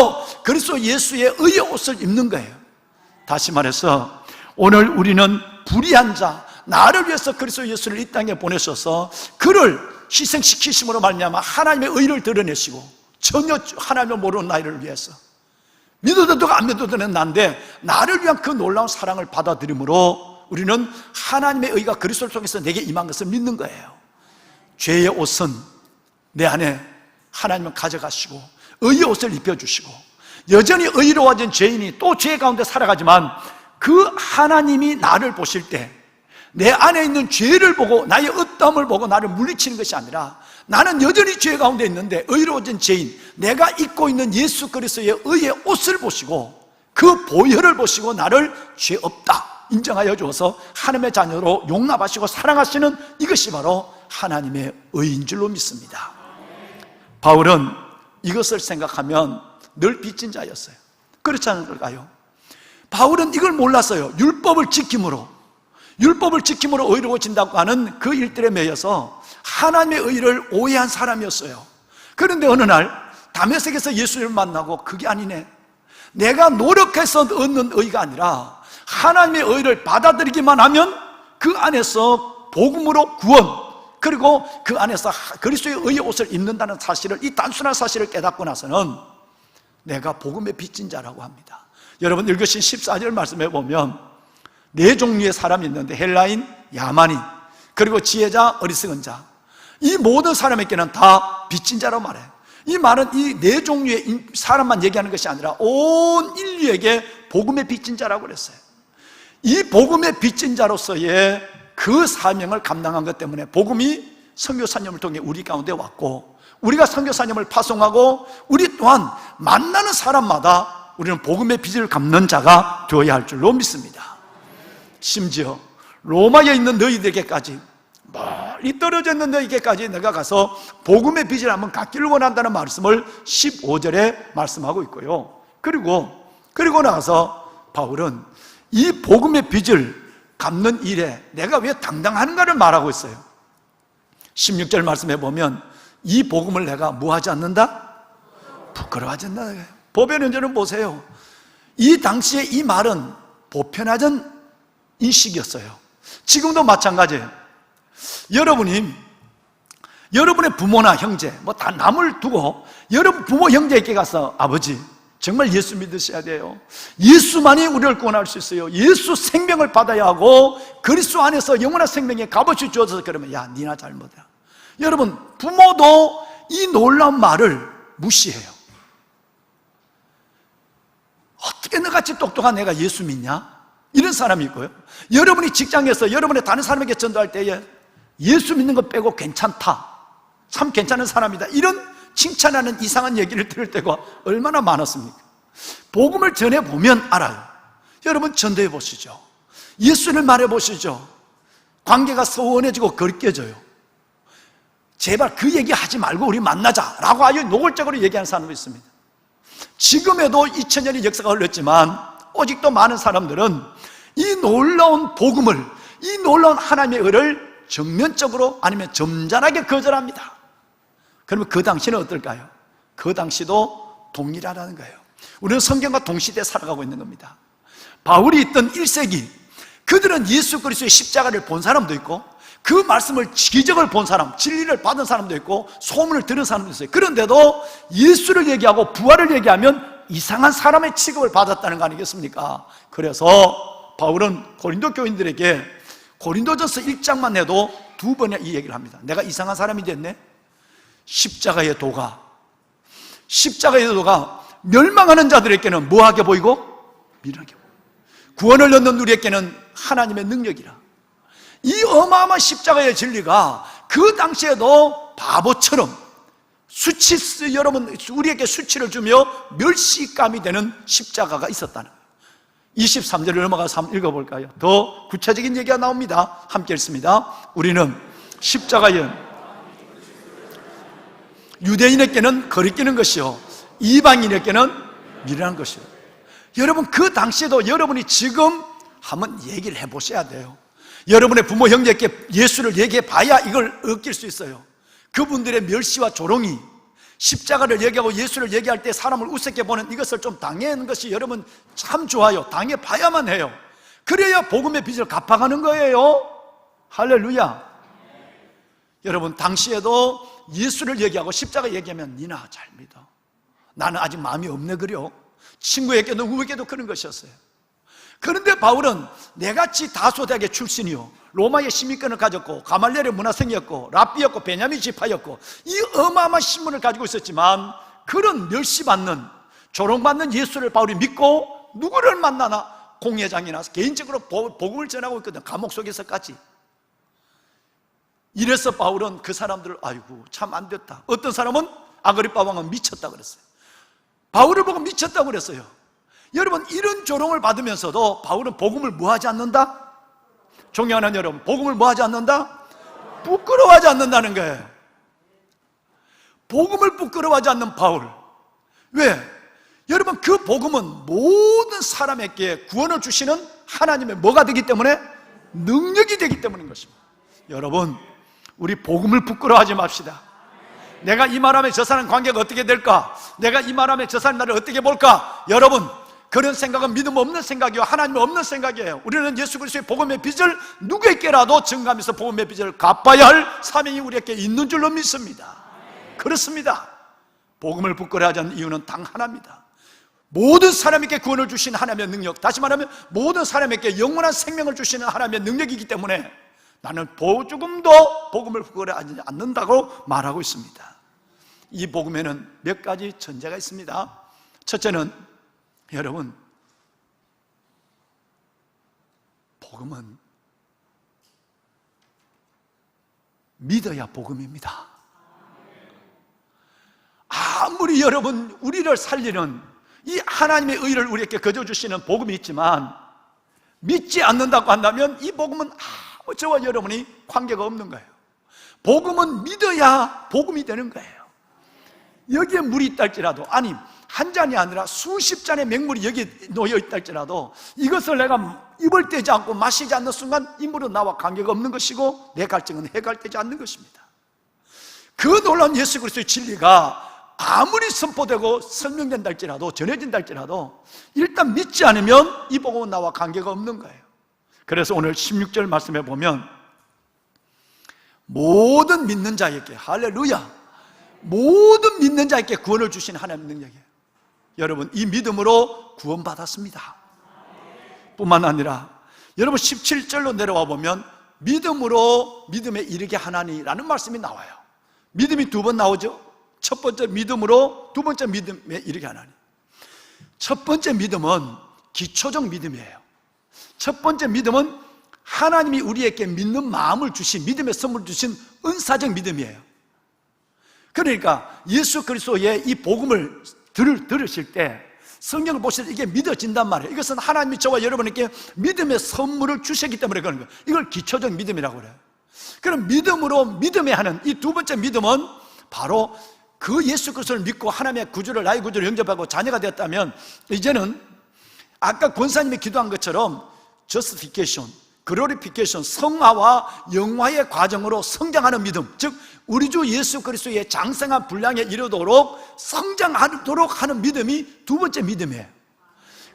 그리스도 예수의 의의 옷을 입는 거예요. 다시 말해서 오늘 우리는 불의한 자, 나를 위해서 그리스도 예수를 이 땅에 보내셔서 그를 희생시키심으로 말미암아 하나님의 의를 드러내시고 전혀 하나님을 모르는 나를 위해서 믿어도 되고 안 믿어도 되는 난데 나를 위한 그 놀라운 사랑을 받아들임으로 우리는 하나님의 의가 그리스도를 통해서 내게 임한 것을 믿는 거예요. 죄의 옷은 내 안에 하나님은 가져가시고 의의 옷을 입혀주시고 여전히 의로워진 죄인이 또 죄 가운데 살아가지만 그 하나님이 나를 보실 때 내 안에 있는 죄를 보고 나의 어떠함을 보고 나를 물리치는 것이 아니라 나는 여전히 죄 가운데 있는데 의로워진 죄인, 내가 입고 있는 예수 그리스도의 의의 옷을 보시고 그 보혈을 보시고 나를 죄 없다 인정하여 주어서 하나님의 자녀로 용납하시고 사랑하시는 이것이 바로 하나님의 의인 줄로 믿습니다. 바울은 이것을 생각하면 늘 빚진 자였어요. 그렇지 않을까요? 바울은 이걸 몰랐어요. 율법을 지킴으로 의로워진다고 하는 그 일들에 매여서 하나님의 의를 오해한 사람이었어요. 그런데 어느 날 다메섹에서 예수를 만나고 그게 아니네, 내가 노력해서 얻는 의가 아니라 하나님의 의를 받아들이기만 하면 그 안에서 복음으로 구원, 그리고 그 안에서 그리스도의 의의 옷을 입는다는 사실을, 이 단순한 사실을 깨닫고 나서는 내가 복음의 빚진 자라고 합니다. 여러분 읽으신 14절 말씀해 보면 네 종류의 사람이 있는데 헬라인, 야만인, 그리고 지혜자, 어리석은 자, 이 모든 사람에게는 다 빚진 자라고 말해요. 이 말은 이 네 종류의 사람만 얘기하는 것이 아니라 온 인류에게 복음의 빚진 자라고 그랬어요. 이 복음의 빚진 자로서의 그 사명을 감당한 것 때문에 복음이 선교사님을 통해 우리 가운데 왔고, 우리가 선교사님을 파송하고 우리 또한 만나는 사람마다 우리는 복음의 빚을 갚는 자가 되어야 할 줄로 믿습니다. 심지어 로마에 있는 너희들에게까지, 멀리 떨어져 있는 너희에게까지 내가 가서 복음의 빚을 한번 갚기를 원한다는 말씀을 15절에 말씀하고 있고요. 그리고 나서 바울은 이 복음의 빚을 갚는 일에 내가 왜 당당한가를 말하고 있어요. 16절 말씀해 보면 이 복음을 내가 뭐하지 않는다? 부끄러워하지 않는다. 보배론자는 보세요. 이 당시에 이 말은 보편화된 인식이었어요. 지금도 마찬가지예요. 여러분의 부모나 형제, 뭐 다 남을 두고 여러분 부모 형제에게 가서 아버지 정말 예수 믿으셔야 돼요. 예수만이 우리를 구원할 수 있어요. 예수 생명을 받아야 하고 그리스도 안에서 영원한 생명에 값어치 주어져서, 그러면 야 니나 잘못이야. 여러분 부모도 이 놀라운 말을 무시해요. 어떻게 너같이 똑똑한 애가 예수 믿냐? 이런 사람이 있고요. 여러분이 직장에서 여러분의 다른 사람에게 전도할 때에 예수 믿는 것 빼고 괜찮다, 참 괜찮은 사람이다, 이런 칭찬하는 이상한 얘기를 들을 때가 얼마나 많았습니까? 복음을 전해보면 알아요. 여러분 전도해 보시죠. 예수를 말해 보시죠. 관계가 소원해지고 거리껴져요. 제발 그 얘기 하지 말고 우리 만나자라고 아주 노골적으로 얘기하는 사람도 있습니다. 지금에도 2000년의 역사가 흘렀지만 오직도 많은 사람들은 이 놀라운 복음을, 이 놀라운 하나님의 의를 정면적으로 아니면 점잖하게 거절합니다. 그러면 그 당시는 어떨까요? 그 당시도 동일하다는 거예요. 우리는 성경과 동시대에 살아가고 있는 겁니다. 바울이 있던 1세기, 그들은 예수 그리스도의 십자가를 본 사람도 있고 그 말씀을, 기적을 본 사람, 진리를 받은 사람도 있고 소문을 들은 사람도 있어요. 그런데도 예수를 얘기하고 부활을 얘기하면 이상한 사람의 취급을 받았다는 거 아니겠습니까? 그래서 바울은 고린도 교인들에게 고린도전서 1장만 해도 2번이나 이 얘기를 합니다. 내가 이상한 사람이 됐네? 십자가의 도가 멸망하는 자들에게는 뭐하게 보이고? 미련하게 보이고, 구원을 얻는 우리에게는 하나님의 능력이라. 이 어마어마한 십자가의 진리가 그 당시에도 바보처럼 여러분 우리에게 수치를 주며 멸시감이 되는 십자가가 있었다는 거예요. 23절을 넘어가서 한번 읽어볼까요? 더 구체적인 얘기가 나옵니다. 함께 읽습니다. 우리는 십자가에 유대인에게는 거리끼는 것이요 이방인에게는 미련한 것이요. 여러분 그 당시에도 여러분이 지금 한번 얘기를 해보셔야 돼요. 여러분의 부모 형제에게 예수를 얘기해 봐야 이걸 얻길 수 있어요. 그분들의 멸시와 조롱이, 십자가를 얘기하고 예수를 얘기할 때 사람을 우습게 보는 이것을 좀 당하는 것이 여러분 참 좋아요. 당해봐야만 해요. 그래야 복음의 빚을 갚아가는 거예요. 할렐루야. 여러분, 당시에도 예수를 얘기하고 십자가 얘기하면 니나 잘 믿어, 나는 아직 마음이 없네 그려. 친구에게도 누구에게도 그런 것이었어요. 그런데 바울은 내같이 다소대학의 출신이요, 로마의 시민권을 가졌고 가말리엘의 문화생이었고 랍비였고 베냐민 지파였고 이 어마어마한 신분을 가지고 있었지만, 그런 멸시받는 조롱받는 예수를 바울이 믿고 누구를 만나나 공회장이나 개인적으로 복음을 전하고 있거든, 감옥 속에서까지. 이래서 바울은 그 사람들을 아이고 참 안 됐다. 어떤 사람은 아그리빠 왕은 미쳤다 그랬어요. 바울을 보고 미쳤다고 그랬어요. 여러분, 이런 조롱을 받으면서도 바울은 복음을 뭐하지 않는다? 존경하는 여러분, 복음을 뭐하지 않는다? 부끄러워하지 않는다는 거예요. 복음을 부끄러워하지 않는 바울. 왜? 여러분, 그 복음은 모든 사람에게 구원을 주시는 하나님의 뭐가 되기 때문에? 능력이 되기 때문인 것입니다. 여러분, 우리 복음을 부끄러워하지 맙시다. 내가 이 말하면 저 사람 관계가 어떻게 될까? 내가 이 말하면 저 사람 나를 어떻게 볼까? 여러분, 그런 생각은 믿음 없는 생각이요, 하나님 없는 생각이에요. 우리는 예수 그리스도의 복음의 빚을 누구에게라도 증가하면서 복음의 빚을 갚아야 할 사명이 우리에게 있는 줄로 믿습니다. 그렇습니다. 복음을 부끄러워하지 않는 이유는 단 하나입니다. 모든 사람에게 구원을 주신 하나님의 능력, 다시 말하면 모든 사람에게 영원한 생명을 주시는 하나님의 능력이기 때문에 나는 조금도 복음을 부끄러워하지 않는다고 말하고 있습니다. 이 복음에는 몇 가지 전제가 있습니다. 첫째는, 여러분, 복음은 믿어야 복음입니다. 아무리 여러분 우리를 살리는 이 하나님의 의를 우리에게 거저주시는 복음이 있지만 믿지 않는다고 한다면 이 복음은 저와 여러분이 관계가 없는 거예요. 복음은 믿어야 복음이 되는 거예요. 여기에 물이 있다 할지라도, 아니 한 잔이 아니라 수십 잔의 맹물이 여기에 놓여 있다 할지라도 이것을 내가 입을 떼지 않고 마시지 않는 순간 이 물은 나와 관계가 없는 것이고 내 갈증은 해갈되지 않는 것입니다. 그 놀라운 예수 그리스도의 진리가 아무리 선포되고 설명된다 할지라도, 전해진다 할지라도 일단 믿지 않으면 이 복음은 나와 관계가 없는 거예요. 그래서 오늘 16절 말씀해 보면 모든 믿는 자에게, 할렐루야, 모든 믿는 자에게 구원을 주신 하나님의 능력이에요. 여러분, 이 믿음으로 구원받았습니다. 뿐만 아니라 여러분 17절로 내려와 보면 믿음으로 믿음에 이르게 하나니라는 말씀이 나와요. 믿음이 두 번 나오죠. 첫 번째 믿음으로, 두 번째 믿음에 이르게 하나니. 첫 번째 믿음은 기초적 믿음이에요. 첫 번째 믿음은 하나님이 우리에게 믿는 마음을 주신, 믿음의 선물을 주신 은사적 믿음이에요. 그러니까 예수 그리스도의 이 복음을 들으실 때, 성경을 보실 때 이게 믿어진단 말이에요. 이것은 하나님이 저와 여러분에게 믿음의 선물을 주셨기 때문에 그런 거예요. 이걸 기초적 믿음이라고 그래요. 그럼 믿음으로 믿음에 하는 이 두 번째 믿음은 바로 그 예수 그리스도를 믿고 하나님의 구주를, 나의 구주를 영접하고 자녀가 되었다면 이제는 아까 권사님이 기도한 것처럼 justification, glorification, 성화와 영화의 과정으로 성장하는 믿음, 즉 우리 주 예수 그리스도의 장성한 분량에 이르도록 성장하도록 하는 믿음이 두 번째 믿음이에요.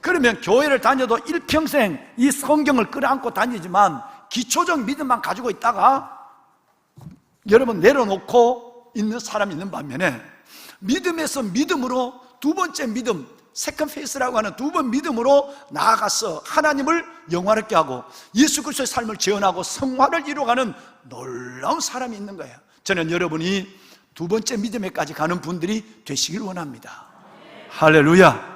그러면 교회를 다녀도 일평생 이 성경을 끌어안고 다니지만 기초적 믿음만 가지고 있다가 여러분 내려놓고 있는 사람이 있는 반면에, 믿음에서 믿음으로 두 번째 믿음, 세컨 페이스라고 하는 두 번 믿음으로 나아가서 하나님을 영화롭게 하고 예수 그리스도의 삶을 재현하고 성화를 이루어가는 놀라운 사람이 있는 거예요. 저는 여러분이 두 번째 믿음에까지 가는 분들이 되시길 원합니다. 할렐루야.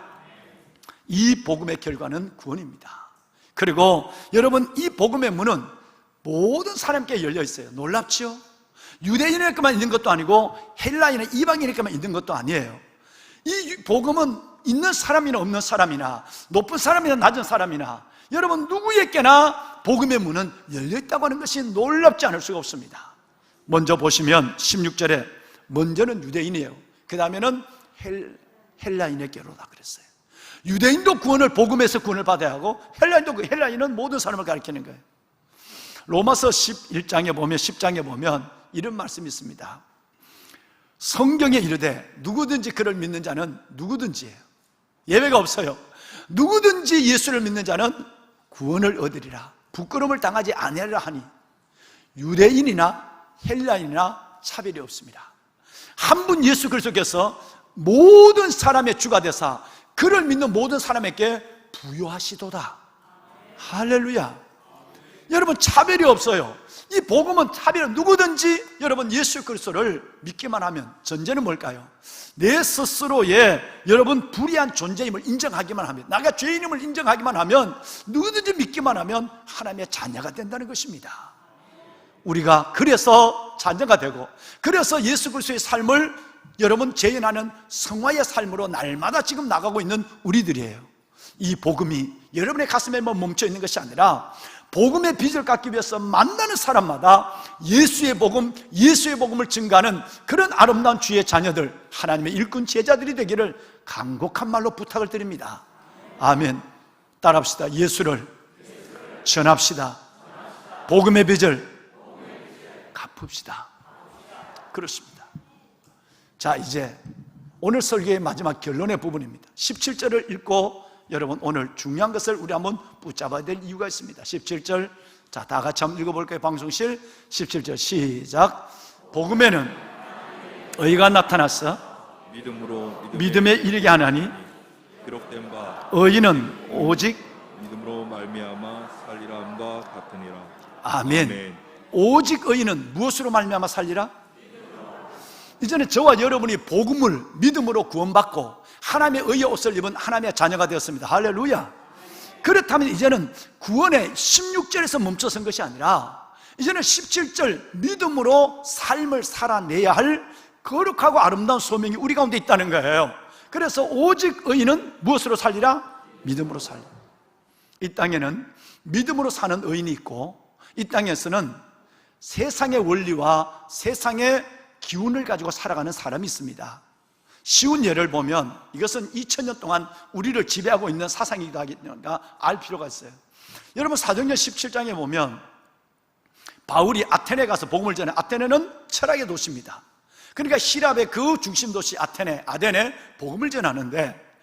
이 복음의 결과는 구원입니다. 그리고 여러분, 이 복음의 문은 모든 사람께 열려 있어요. 놀랍지요? 유대인에게만 있는 것도 아니고 헬라인이나 이방인에게만 있는 것도 아니에요. 이 복음은 있는 사람이나 없는 사람이나 높은 사람이나 낮은 사람이나 여러분 누구에게나 복음의 문은 열려있다고 하는 것이 놀랍지 않을 수가 없습니다. 먼저 보시면 16절에 먼저는 유대인이에요. 그 다음에는 헬라인에게로다 그랬어요. 유대인도 구원을, 복음에서 구원을 받아야 하고 헬라인은 모든 사람을 가리키는 거예요. 로마서 11장에 보면, 10장에 보면 이런 말씀이 있습니다. 성경에 이르되 누구든지 그를 믿는 자는 누구든지예요. 예외가 없어요. 누구든지 예수를 믿는 자는 구원을 얻으리라, 부끄러움을 당하지 아니하리라 하니. 유대인이나 헬라인이나 차별이 없습니다. 한 분 예수 그리스도께서 모든 사람의 주가 되사 그를 믿는 모든 사람에게 부요하시도다. 할렐루야. 여러분, 차별이 없어요. 이 복음은 차별이, 누구든지 여러분 예수 그리스도를 믿기만 하면, 전제는 뭘까요? 내 스스로의 여러분 불의한 존재임을 인정하기만 하면, 나가 죄인임을 인정하기만 하면, 누구든지 믿기만 하면 하나님의 자녀가 된다는 것입니다. 우리가 그래서 자녀가 되고, 그래서 예수 그리스도의 삶을 여러분 재현하는 성화의 삶으로 날마다 지금 나가고 있는 우리들이에요. 이 복음이 여러분의 가슴에 멈춰 있는 것이 아니라 복음의 빚을 갚기 위해서 만나는 사람마다 예수의 복음을 증가하는 그런 아름다운 주의 자녀들, 하나님의 일꾼 제자들이 되기를 간곡한 말로 부탁을 드립니다. 아멘. 따라합시다. 예수를 전합시다. 복음의 빚을 갚읍시다. 그렇습니다. 자, 이제 오늘 설교의 마지막 결론의 부분입니다. 17절을 읽고 여러분 오늘 중요한 것을 우리 한번 붙잡아야 될 이유가 있습니다. 17절, 자, 다 같이 한번 읽어볼까요? 방송실 17절 시작. 복음에는 의가 나타났어 믿음으로 믿음에 이르게 하나니 기록된 바 의인은 오직 믿음으로 말미암아 살리라 함과 같으니라. 아멘. 아멘. 오직 의인은 무엇으로 말미암아 살리라? 이전에 저와 여러분이 복음을 믿음으로 구원받고 하나님의 의의 옷을 입은 하나님의 자녀가 되었습니다. 할렐루야. 그렇다면 이제는 구원의 16절에서 멈춰선 것이 아니라 이제는 17절 믿음으로 삶을 살아내야 할 거룩하고 아름다운 소명이 우리 가운데 있다는 거예요. 그래서 오직 의인은 무엇으로 살리라? 믿음으로 살리라. 이 땅에는 믿음으로 사는 의인이 있고, 이 땅에서는 세상의 원리와 세상의 기운을 가지고 살아가는 사람이 있습니다. 쉬운 예를 보면, 이것은 2000년 동안 우리를 지배하고 있는 사상이기도 하니까 알 필요가 있어요. 여러분 사도행전 17장에 보면 바울이 아테네 가서 복음을 전해. 아테네는 철학의 도시입니다. 그러니까 시랍의 그 중심 도시 아덴에 복음을 전하는데,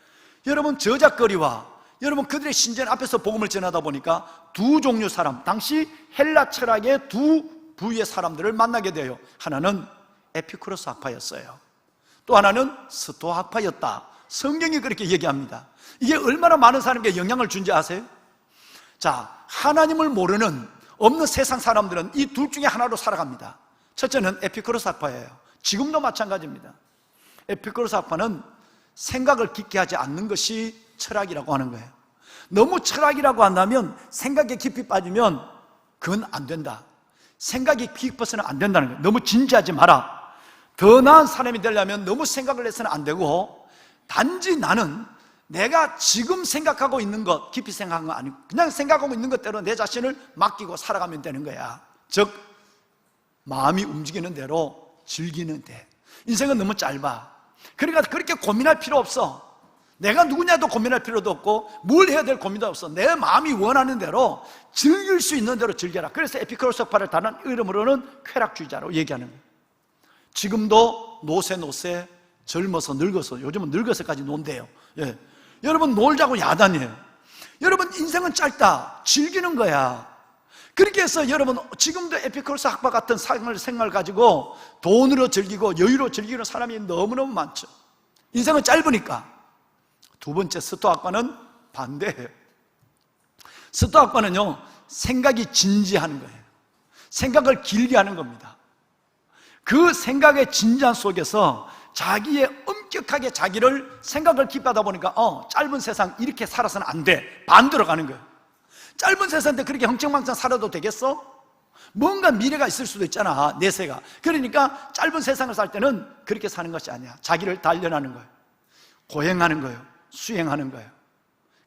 여러분 저작거리와 여러분 그들의 신전 앞에서 복음을 전하다 보니까 두 종류 사람, 당시 헬라 철학의 두 부류의 사람들을 만나게 돼요. 하나는 에피쿠로스 학파였어요. 또 하나는 스토아 학파였다. 성경이 그렇게 얘기합니다. 이게 얼마나 많은 사람에게 영향을 준지 아세요? 자, 하나님을 모르는 없는 세상 사람들은 이 둘 중에 하나로 살아갑니다. 첫째는 에피쿠로스 학파예요. 지금도 마찬가지입니다. 에피쿠로스 학파는 생각을 깊게 하지 않는 것이 철학이라고 하는 거예요. 너무 철학이라고 한다면, 생각에 깊이 빠지면 그건 안 된다. 생각이 깊어서는 안 된다는 거예요. 너무 진지하지 마라. 더 나은 사람이 되려면 너무 생각을 해서는 안 되고, 단지 나는 내가 지금 생각하고 있는 것, 깊이 생각한 거 아니고 그냥 생각하고 있는 것대로 내 자신을 맡기고 살아가면 되는 거야. 즉 마음이 움직이는 대로 즐기는 데. 인생은 너무 짧아. 그러니까 그렇게 고민할 필요 없어. 내가 누구냐도 고민할 필요도 없고 뭘 해야 될 고민도 없어. 내 마음이 원하는 대로 즐길 수 있는 대로 즐겨라. 그래서 에피쿠로스 학파를 다른 이름으로는 쾌락주의자로 얘기하는 거예요. 지금도 노세 젊어서 늙어서, 요즘은 늙어서까지 논대요. 예. 여러분 놀자고 야단이에요. 여러분 인생은 짧다. 즐기는 거야. 그렇게 해서 여러분 지금도 에피쿠로스 학파 같은 생활을 가지고 돈으로 즐기고 여유로 즐기는 사람이 너무너무 많죠. 인생은 짧으니까. 두 번째, 스토아 학파는 반대예요. 스토아 학파는요, 생각이 진지하는 거예요. 생각을 길게 하는 겁니다. 그 생각의 진지함 속에서 자기의 엄격하게 자기를 생각을 깊이 하다 보니까 짧은 세상 이렇게 살아서는 안 돼. 반대로 가는 거예요. 짧은 세상인데 그렇게 흥청망청 살아도 되겠어? 뭔가 미래가 있을 수도 있잖아, 내세가. 그러니까 짧은 세상을 살 때는 그렇게 사는 것이 아니야. 자기를 단련하는 거예요. 고행하는 거예요. 수행하는 거예요.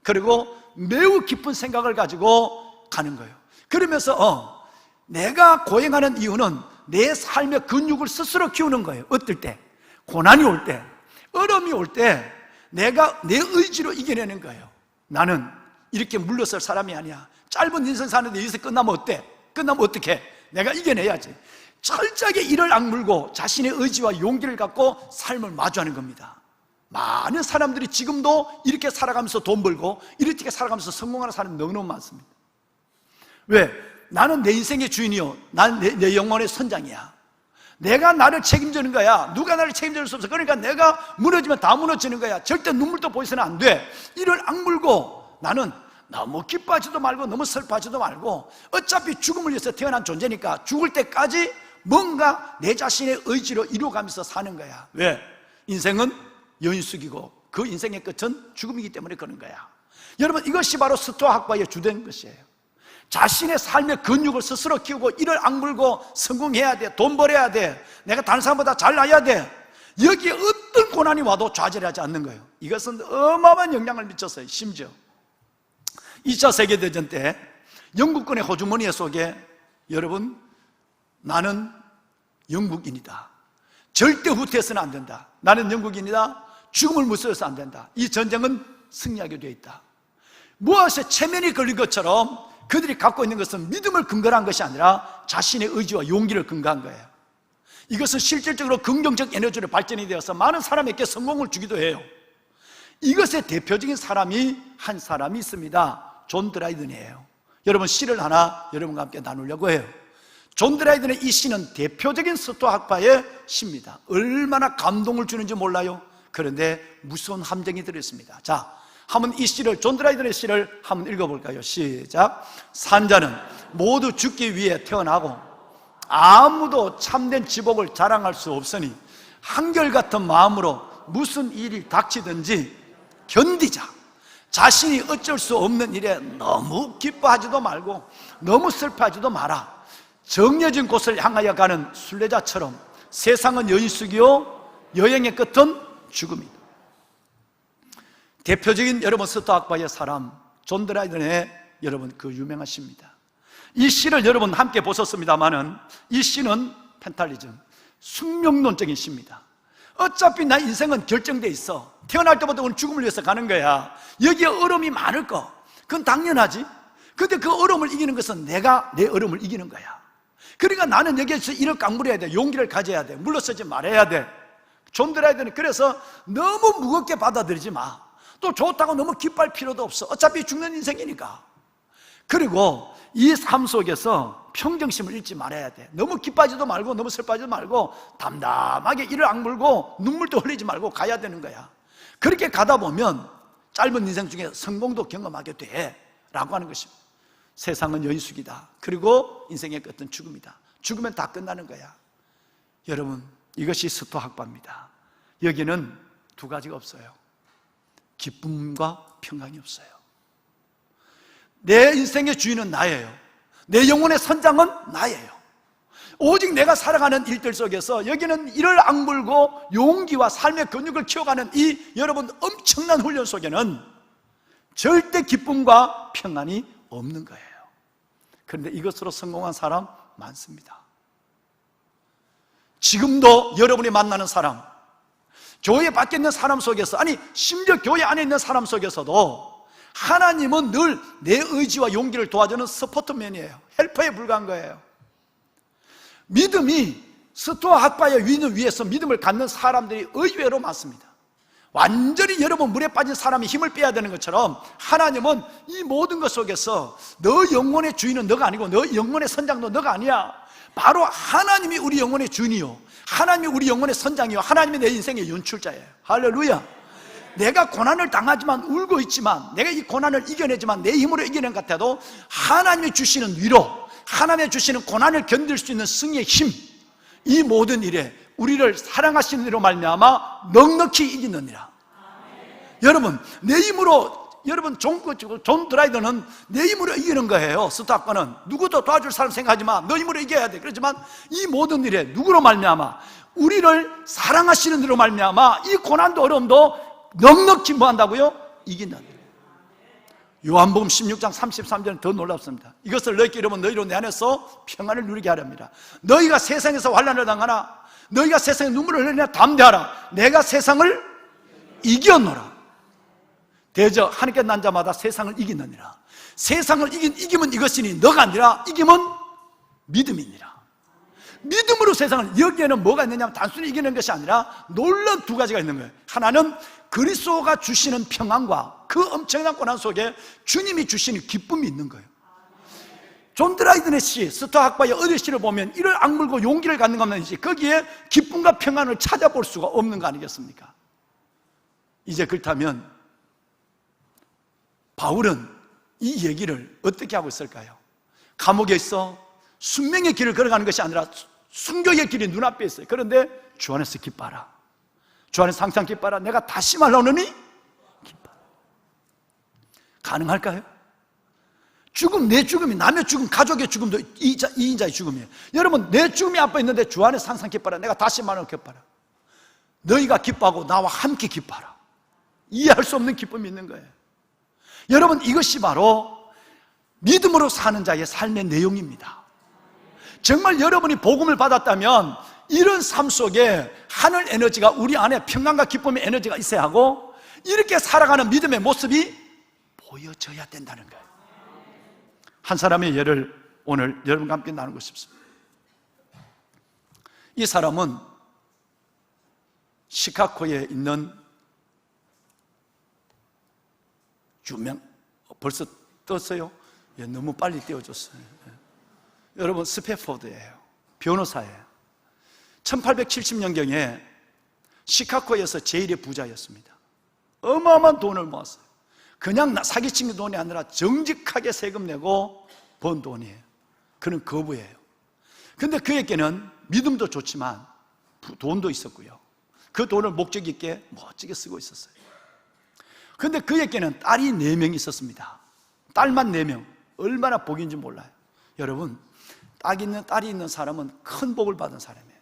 그리고 매우 깊은 생각을 가지고 가는 거예요. 그러면서 내가 고행하는 이유는 내 삶의 근육을 스스로 키우는 거예요. 어떨 때? 고난이 올 때, 어려움이 올 때 내가 내 의지로 이겨내는 거예요. 나는 이렇게 물러설 사람이 아니야. 짧은 인생 사는데 여기서 끝나면 어때? 끝나면 어떻게? 내가 이겨내야지. 철저하게 이를 악물고 자신의 의지와 용기를 갖고 삶을 마주하는 겁니다. 많은 사람들이 지금도 이렇게 살아가면서 돈 벌고 이렇게 살아가면서 성공하는 사람이 너무너무 많습니다. 왜? 나는 내 인생의 주인이요, 난 내 영혼의 선장이야. 내가 나를 책임지는 거야. 누가 나를 책임질 수 없어. 그러니까 내가 무너지면 다 무너지는 거야. 절대 눈물도 보이서는 안 돼. 이를 악물고 나는 너무 기뻐하지도 말고 너무 슬퍼하지도 말고 어차피 죽음을 위해서 태어난 존재니까 죽을 때까지 뭔가 내 자신의 의지로 이루어가면서 사는 거야. 왜? 인생은 연수기고 그 인생의 끝은 죽음이기 때문에 그런 거야. 여러분, 이것이 바로 스토아학파의 주된 것이에요. 자신의 삶의 근육을 스스로 키우고 이를 악물고 성공해야 돼, 돈 벌어야 돼, 내가 다른 사람보다 잘나야 돼. 여기에 어떤 고난이 와도 좌절하지 않는 거예요. 이것은 어마어마한 영향을 미쳤어요. 심지어 2차 세계대전 때 영국군의 호주머니 속에, 여러분, 나는 영국인이다, 절대 후퇴해서는 안 된다, 나는 영국인이다, 죽음을 무서워해서 안 된다, 이 전쟁은 승리하게 되어 있다. 무엇에 체면이 걸린 것처럼 그들이 갖고 있는 것은 믿음을 근거로 한 것이 아니라 자신의 의지와 용기를 근거한 거예요. 이것은 실질적으로 긍정적 에너지로 발전이 되어서 많은 사람에게 성공을 주기도 해요. 이것의 대표적인 사람이 한 사람이 있습니다. 존 드라이든이에요. 여러분, 시를 하나 여러분과 함께 나누려고 해요. 존 드라이든의 이 시는 대표적인 스토아학파의 시입니다. 얼마나 감동을 주는지 몰라요. 그런데 무서운 함정이 들어있습니다. 자, 한번 이 시를, 존 드라이든의 시를 한번 읽어볼까요? 시작. 산자는 모두 죽기 위해 태어나고 아무도 참된 지복을 자랑할 수 없으니 한결같은 마음으로 무슨 일이 닥치든지 견디자. 자신이 어쩔 수 없는 일에 너무 기뻐하지도 말고 너무 슬퍼하지도 마라. 정해진 곳을 향하여 가는 순례자처럼 세상은 연수기요 여행의 끝은 죽음이다. 대표적인 여러분 스토아학파의 사람 존 드라이든의 여러분 그 유명한 시입니다. 이 시를 여러분 함께 보셨습니다마는 이 시는 펜탈리즘, 숙명론적인 시입니다. 어차피 나 인생은 결정돼 있어. 태어날 때부터 오늘 죽음을 위해서 가는 거야. 여기에 어려움이 많을 거, 그건 당연하지. 근데 그 어려움을 이기는 것은 내가 내 어려움을 이기는 거야. 그러니까 나는 여기에서 이를 깡부려야 돼. 용기를 가져야 돼. 물러서지 말아야 돼. 존 드라이든은 그래서 너무 무겁게 받아들이지 마. 또 좋다고 너무 기뻐할 필요도 없어. 어차피 죽는 인생이니까. 그리고 이 삶 속에서 평정심을 잃지 말아야 돼. 너무 기뻐하지도 말고 너무 슬퍼하지도 말고 담담하게 이를 악물고 눈물도 흘리지 말고 가야 되는 거야. 그렇게 가다 보면 짧은 인생 중에 성공도 경험하게 돼 라고 하는 것입니다. 세상은 연수기다. 그리고 인생의 끝은 죽음이다. 죽으면 다 끝나는 거야. 여러분, 이것이 스토아학파입니다. 여기는 두 가지가 없어요. 기쁨과 평강이 없어요. 내 인생의 주인은 나예요. 내 영혼의 선장은 나예요. 오직 내가 살아가는 일들 속에서 여기는 이를 악물고 용기와 삶의 근육을 키워가는 이 여러분 엄청난 훈련 속에는 절대 기쁨과 평안이 없는 거예요. 그런데 이것으로 성공한 사람 많습니다. 지금도 여러분이 만나는 사람, 교회 밖에 있는 사람 속에서, 아니 심지어 교회 안에 있는 사람 속에서도 하나님은 늘 내 의지와 용기를 도와주는 서포트맨이에요. 헬퍼에 불과한 거예요. 믿음이 스토아학파의 위에서 믿음을 갖는 사람들이 의외로 많습니다. 완전히 여러분 물에 빠진 사람이 힘을 빼야 되는 것처럼 하나님은 이 모든 것 속에서 너 영혼의 주인은 너가 아니고 너 영혼의 선장도 너가 아니야. 바로 하나님이 우리 영혼의 주인이요, 하나님이 우리 영혼의 선장이요, 하나님이 내 인생의 연출자예요. 할렐루야. 내가 고난을 당하지만 울고 있지만, 내가 이 고난을 이겨내지만 내 힘으로 이겨낸 것 같아도 하나님이 주시는 위로, 하나님이 주시는 고난을 견딜 수 있는 승리의 힘, 이 모든 일에 우리를 사랑하시는 이로 말미암아 넉넉히 이기느니라. 여러분, 내 힘으로, 여러분 존 드라이든은 내 힘으로 이기는 거예요. 스토아학파는 누구도 도와줄 사람 생각하지 마. 너 힘으로 이겨야 돼. 그렇지만 이 모든 일에 누구로 말미암아? 우리를 사랑하시는 이로 말미암아 이 고난도 어려움도 넉넉히 뭐 한다고요? 이긴다. 요한복음 16장 33절은 더 놀랍습니다. 이것을 너희께 이르면 너희로 내 안에서 평안을 누리게 하렵니다. 너희가 세상에서 환난을 당하나, 너희가 세상에 눈물을 흘리나 담대하라. 내가 세상을 이겼노라. 대저 하나님께 난 자마다 세상을 이기느니라. 세상을 이기면 이것이니 너가 아니라 이기면 믿음이니라. 믿음으로 세상을, 여기에는 뭐가 있느냐면 단순히 이기는 것이 아니라 놀라운 두 가지가 있는 거예요. 하나는 그리스도가 주시는 평안과 그 엄청난 고난 속에 주님이 주시는 기쁨이 있는 거예요. 존 드라이든의 시, 스토아 학파의 어릴 시를 보면 이를 악물고 용기를 갖는 것만이지 거기에 기쁨과 평안을 찾아볼 수가 없는 거 아니겠습니까? 이제 그렇다면 바울은 이 얘기를 어떻게 하고 있을까요? 감옥에 있어 순명의 길을 걸어가는 것이 아니라 순교의 길이 눈앞에 있어요. 그런데 주 안에서 기뻐하라. 주 안에서 항상 기뻐하라. 내가 다시 말하노니 기뻐하라. 가능할까요? 죽음, 내 죽음이, 남의 죽음, 가족의 죽음도 이인자의 죽음이에요. 여러분, 내 죽음이 앞에 있는데 주 안에서 항상 기뻐하라. 내가 다시 말하노니 기뻐하라. 너희가 기뻐하고 나와 함께 기뻐하라. 이해할 수 없는 기쁨이 있는 거예요. 여러분, 이것이 바로 믿음으로 사는 자의 삶의 내용입니다. 정말 여러분이 복음을 받았다면 이런 삶 속에 하늘 에너지가 우리 안에 평안과 기쁨의 에너지가 있어야 하고 이렇게 살아가는 믿음의 모습이 보여져야 된다는 거예요. 한 사람의 예를 오늘 여러분과 함께 나누고 싶습니다. 이 사람은 시카고에 있는 벌써 떴어요? 예, 너무 빨리 띄워줬어요. 예. 여러분, 스패포드예요. 변호사예요. 1870년경에 시카고에서 제일의 부자였습니다. 어마어마한 돈을 모았어요. 그냥 사기친 돈이 아니라 정직하게 세금 내고 번 돈이에요. 그는 거부예요. 근데 그에게는 믿음도 좋지만 돈도 있었고요. 그 돈을 목적 있게 멋지게 쓰고 있었어요. 근데 그에게는 딸이 4명이 있었습니다. 딸만 4명. 얼마나 복인지 몰라요. 여러분, 딸이 있는 사람은 큰 복을 받은 사람이에요.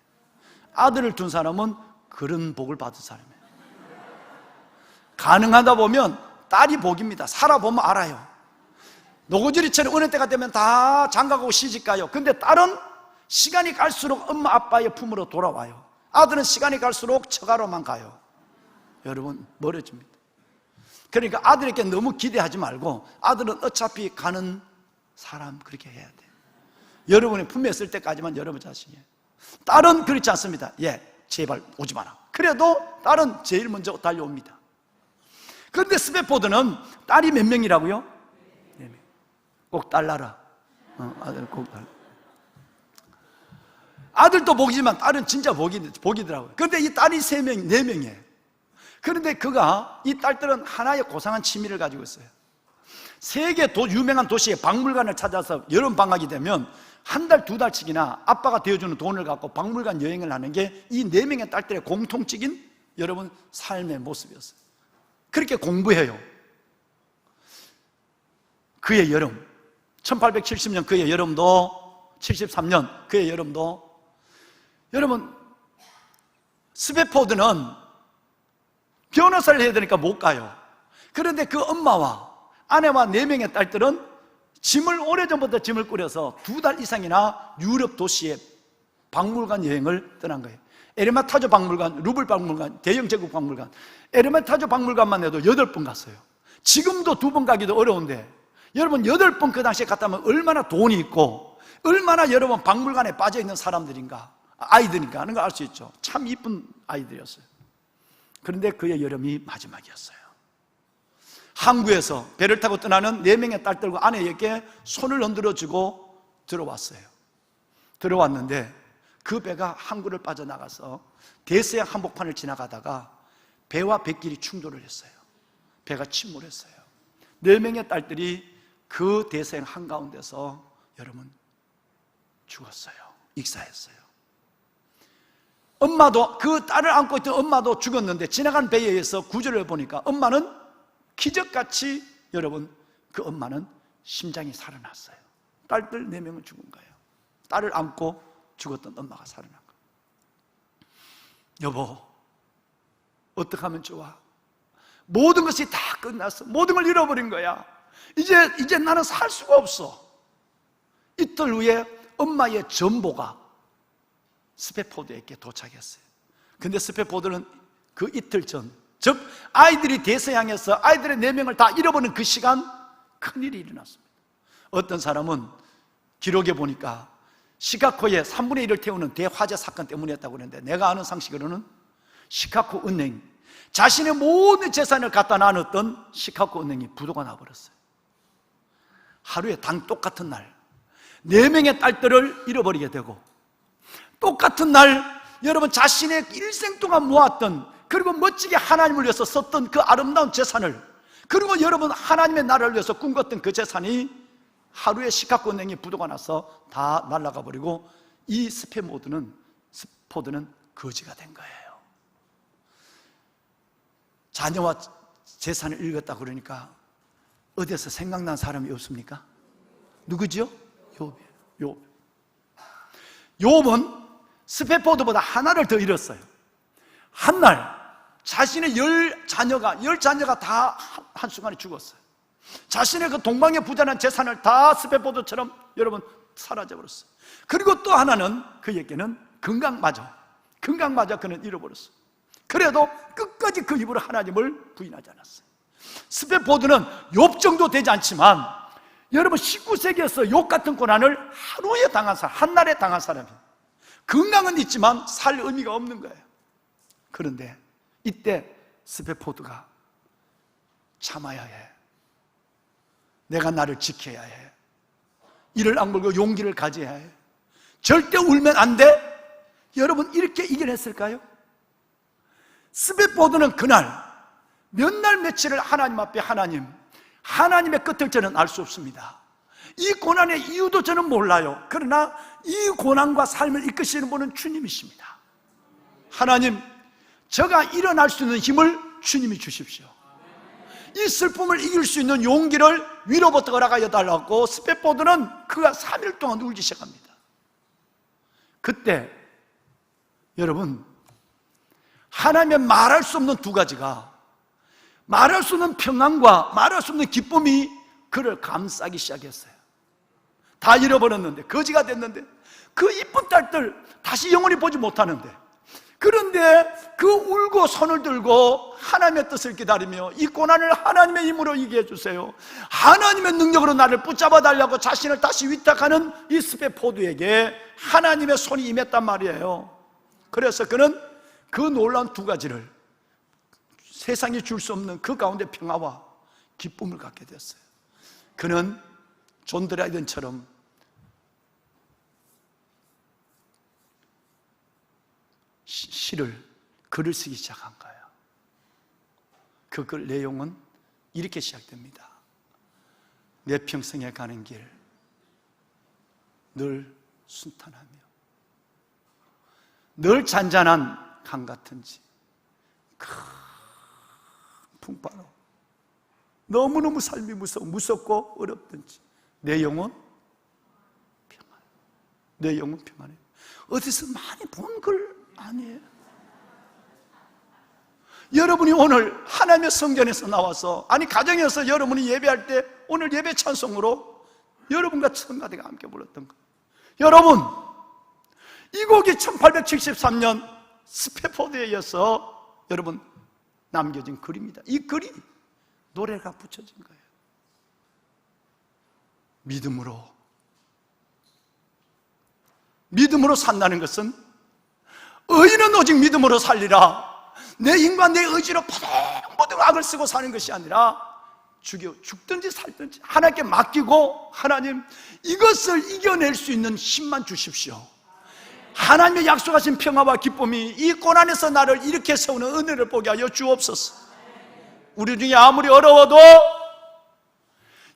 아들을 둔 사람은 그런 복을 받은 사람이에요. 가능하다 보면 딸이 복입니다. 살아보면 알아요. 노고지리처럼 어느 때가 되면 다 장가가고 시집가요. 근데 딸은 시간이 갈수록 엄마 아빠의 품으로 돌아와요. 아들은 시간이 갈수록 처가로만 가요. 여러분, 멀어집니다. 그러니까 아들에게 너무 기대하지 말고 아들은 어차피 가는 사람 그렇게 해야 돼요. 여러분의 품에 있을 때까지만 여러분 자신이에요. 딸은 그렇지 않습니다. 예, 제발 오지 마라. 그래도 딸은 제일 먼저 달려옵니다. 그런데 스패포드는 딸이 몇 명이라고요? 4명. 꼭 달라라. 아들 꼭 달라. 아들도 복이지만 딸은 진짜 복이더라고요. 그런데 이 딸이 4명이에요. 그런데 이 딸들은 하나의 고상한 취미를 가지고 있어요. 세계 유명한 도시의 박물관을 찾아서 여름 방학이 되면 한 달, 2달씩이나 아빠가 되어주는 돈을 갖고 박물관 여행을 하는 게 이 4명의 딸들의 공통적인 여러분 삶의 모습이었어요. 그렇게 공부해요. 그의 여름, 1870년 그의 여름도, 73년 그의 여름도, 여러분, 스패포드는 변호사를 해야 되니까 못 가요. 그런데 그 엄마와 아내와 4명의 딸들은 오래전부터 짐을 꾸려서 2달 이상이나 유럽 도시의 박물관 여행을 떠난 거예요. 에르미타조 박물관, 루블 박물관, 대영 제국 박물관, 에르미타조 박물관만 해도 8번 갔어요. 지금도 2번 가기도 어려운데 여러분 8번 그 당시에 갔다면 얼마나 돈이 있고 얼마나 여러분 박물관에 빠져있는 사람들인가, 아이들인가 하는 걸 알 수 있죠. 참 이쁜 아이들이었어요. 그런데 그의 여름이 마지막이었어요. 항구에서 배를 타고 떠나는 4명의 딸들과 아내에게 손을 흔들어주고 들어왔어요. 들어왔는데 그 배가 항구를 빠져나가서 대서양 한복판을 지나가다가 배와 뱃길이 충돌을 했어요. 배가 침몰했어요. 4명의 딸들이 그 대서양 한가운데서 여러분 죽었어요. 익사했어요. 엄마도, 그 딸을 안고 있던 엄마도 죽었는데 지나간 배에 의해서 구조를 보니까 엄마는 기적같이 여러분 그 엄마는 심장이 살아났어요. 딸들 4명은 죽은 거예요. 딸을 안고 죽었던 엄마가 살아난 거예요. 여보, 어떻게 하면 좋아? 모든 것이 다 끝났어. 모든 걸 잃어버린 거야. 이제 나는 살 수가 없어. 이틀 후에 엄마의 전보가 스패포드에게 도착했어요. 근데 스패포드는 그 이틀 전, 즉 아이들이 대서양에서 아이들의 4명을 다 잃어버린 그 시간 큰일이 일어났습니다. 어떤 사람은 기록에 보니까 시카고에 3분의 1을 태우는 대화재 사건 때문이었다고 그러는데, 내가 아는 상식으로는 시카고 은행, 자신의 모든 재산을 갖다 나눴던 시카고 은행이 부도가 나버렸어요. 하루에 당 똑같은 날 4명의 딸들을 잃어버리게 되고, 똑같은 날 여러분 자신의 일생 동안 모았던, 그리고 멋지게 하나님을 위해서 썼던 그 아름다운 재산을, 그리고 여러분 하나님의 나라를 위해서 꿈꿨던 그 재산이 하루에 시카고냉이 부도가 나서 다 날아가 버리고, 이 스페포드는 거지가 된 거예요. 자녀와 재산을 읽었다 그러니까 어디서 생각난 사람이 없습니까? 누구지요? 욥이에요. 욥은 스페포드보다 하나를 더 잃었어요. 한날 자신의 10자녀가 다 한순간에 죽었어요. 자신의 그 동방의 부자란 재산을 다 스페포드처럼 여러분 사라져버렸어요. 그리고 또 하나는, 그에게는 건강마저 그는 잃어버렸어요. 그래도 끝까지 그 입으로 하나님을 부인하지 않았어요. 스페포드는 욥 정도 되지 않지만 여러분 19세기에서 욥 같은 고난을 하루에 당한 사람, 한날에 당한 사람이에요. 건강은 있지만 살 의미가 없는 거예요. 그런데 이때 스페포드가 참아야 해. 내가 나를 지켜야 해. 이를 악물고 용기를 가져야 해. 절대 울면 안 돼. 여러분 이렇게 이겨냈을까요? 스페포드는 그날 몇 날 며칠을 하나님 앞에 하나님의 끝을 저는 알 수 없습니다. 이 고난의 이유도 저는 몰라요. 그러나 이 고난과 삶을 이끄시는 분은 주님이십니다. 하나님, 저가 일어날 수 있는 힘을 주님이 주십시오. 이 슬픔을 이길 수 있는 용기를 위로부터 허락하여 달라고 스페포드는 그가 3일 동안 울기 시작합니다. 그때 여러분 하나님의 말할 수 없는 두 가지가, 말할 수 없는 평안과 말할 수 없는 기쁨이 그를 감싸기 시작했어요. 다 잃어버렸는데, 거지가 됐는데, 그 이쁜 딸들 다시 영원히 보지 못하는데, 그런데 그 울고 손을 들고 하나님의 뜻을 기다리며 이 고난을 하나님의 힘으로 이기게 해주세요, 하나님의 능력으로 나를 붙잡아 달라고 자신을 다시 위탁하는 이 스페포드에게 하나님의 손이 임했단 말이에요. 그래서 그는 그 놀라운 두 가지를, 세상이 줄 수 없는 그 가운데 평화와 기쁨을 갖게 됐어요. 그는 존 드라이든처럼 글을 쓰기 시작한 거예요. 그 글 내용은 이렇게 시작됩니다. 내 평생에 가는 길 늘 순탄하며 늘 잔잔한 강 같은지 큰 풍파로 너무너무 삶이 무섭고 어렵든지 내 영혼 평안해. 내 영혼 평안해. 어디서 많이 본 글 아니에요? 여러분이 오늘 하나님의 성전에서 나와서, 아니 가정에서 여러분이 예배할 때 오늘 예배 찬송으로 여러분과 성가대가 함께 불렀던 것, 여러분 이 곡이 1873년 스페포드에 이어서 여러분 남겨진 글입니다. 이 글이 노래가 붙여진 거예요. 믿음으로 산다는 것은, 의인은 오직 믿음으로 살리라, 내 힘과 내 의지로 포동포동 악을 쓰고 사는 것이 아니라 죽든지 살든지 하나님께 맡기고, 하나님 이것을 이겨낼 수 있는 힘만 주십시오. 하나님의 약속하신 평화와 기쁨이 이 고난에서 나를 일으켜 세우는 은혜를 보게 하여 주옵소서. 우리 중에 아무리 어려워도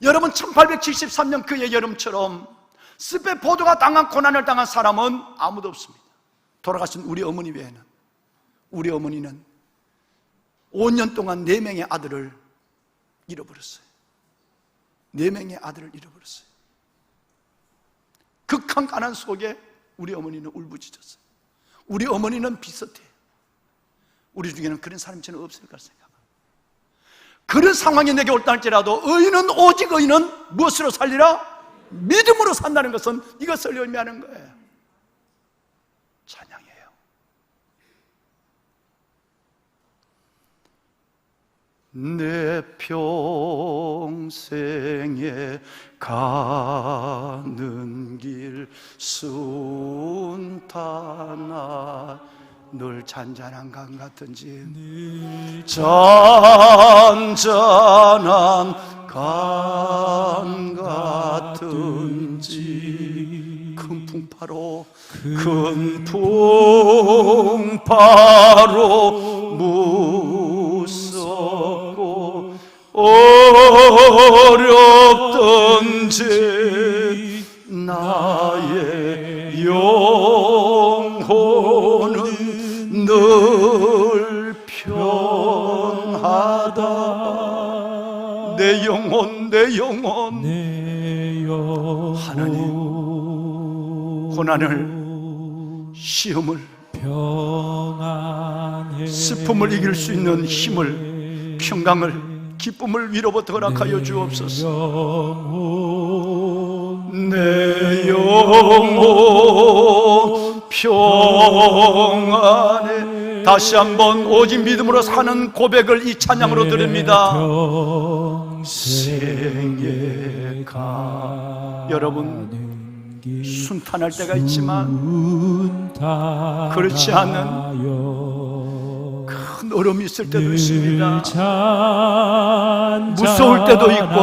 여러분 1873년 그의 여름처럼 스페포드가 당한 고난을 당한 사람은 아무도 없습니다. 돌아가신 우리 어머니 외에는. 우리 어머니는 5년 동안 4명의 아들을 잃어버렸어요. 4명의 아들을 잃어버렸어요. 극한 가난 속에 우리 어머니는 울부짖었어요. 우리 어머니는 비슷해요. 우리 중에는 그런 사람이 저는 없을 거라 생각합니다. 그런 상황이 내게 올다 할지라도 의인은 오직 의인은 무엇으로 살리라? 믿음으로 산다는 것은 이것을 의미하는 거예요. 찬양이에요. 내 평생에 가는 길 순탄하 늘 잔잔한 강 같은지 잔잔한 강 같은지 풍파로 무섭고 어렵던지 나의 영혼은 늘 평하다. 내 영혼 하나님, 고난을, 시험을, 슬픔을 이길 수 있는 힘을, 평강을, 기쁨을 위로부터 허락하여 주옵소서. 내 영혼 평안해. 다시 한번 오직 믿음으로 사는 고백을 이 찬양으로 드립니다. 평생에 가. 여러분, 순탄할 때가 있지만 그렇지 않은 큰 어려움이 있을 때도 있습니다. 무서울 때도 있고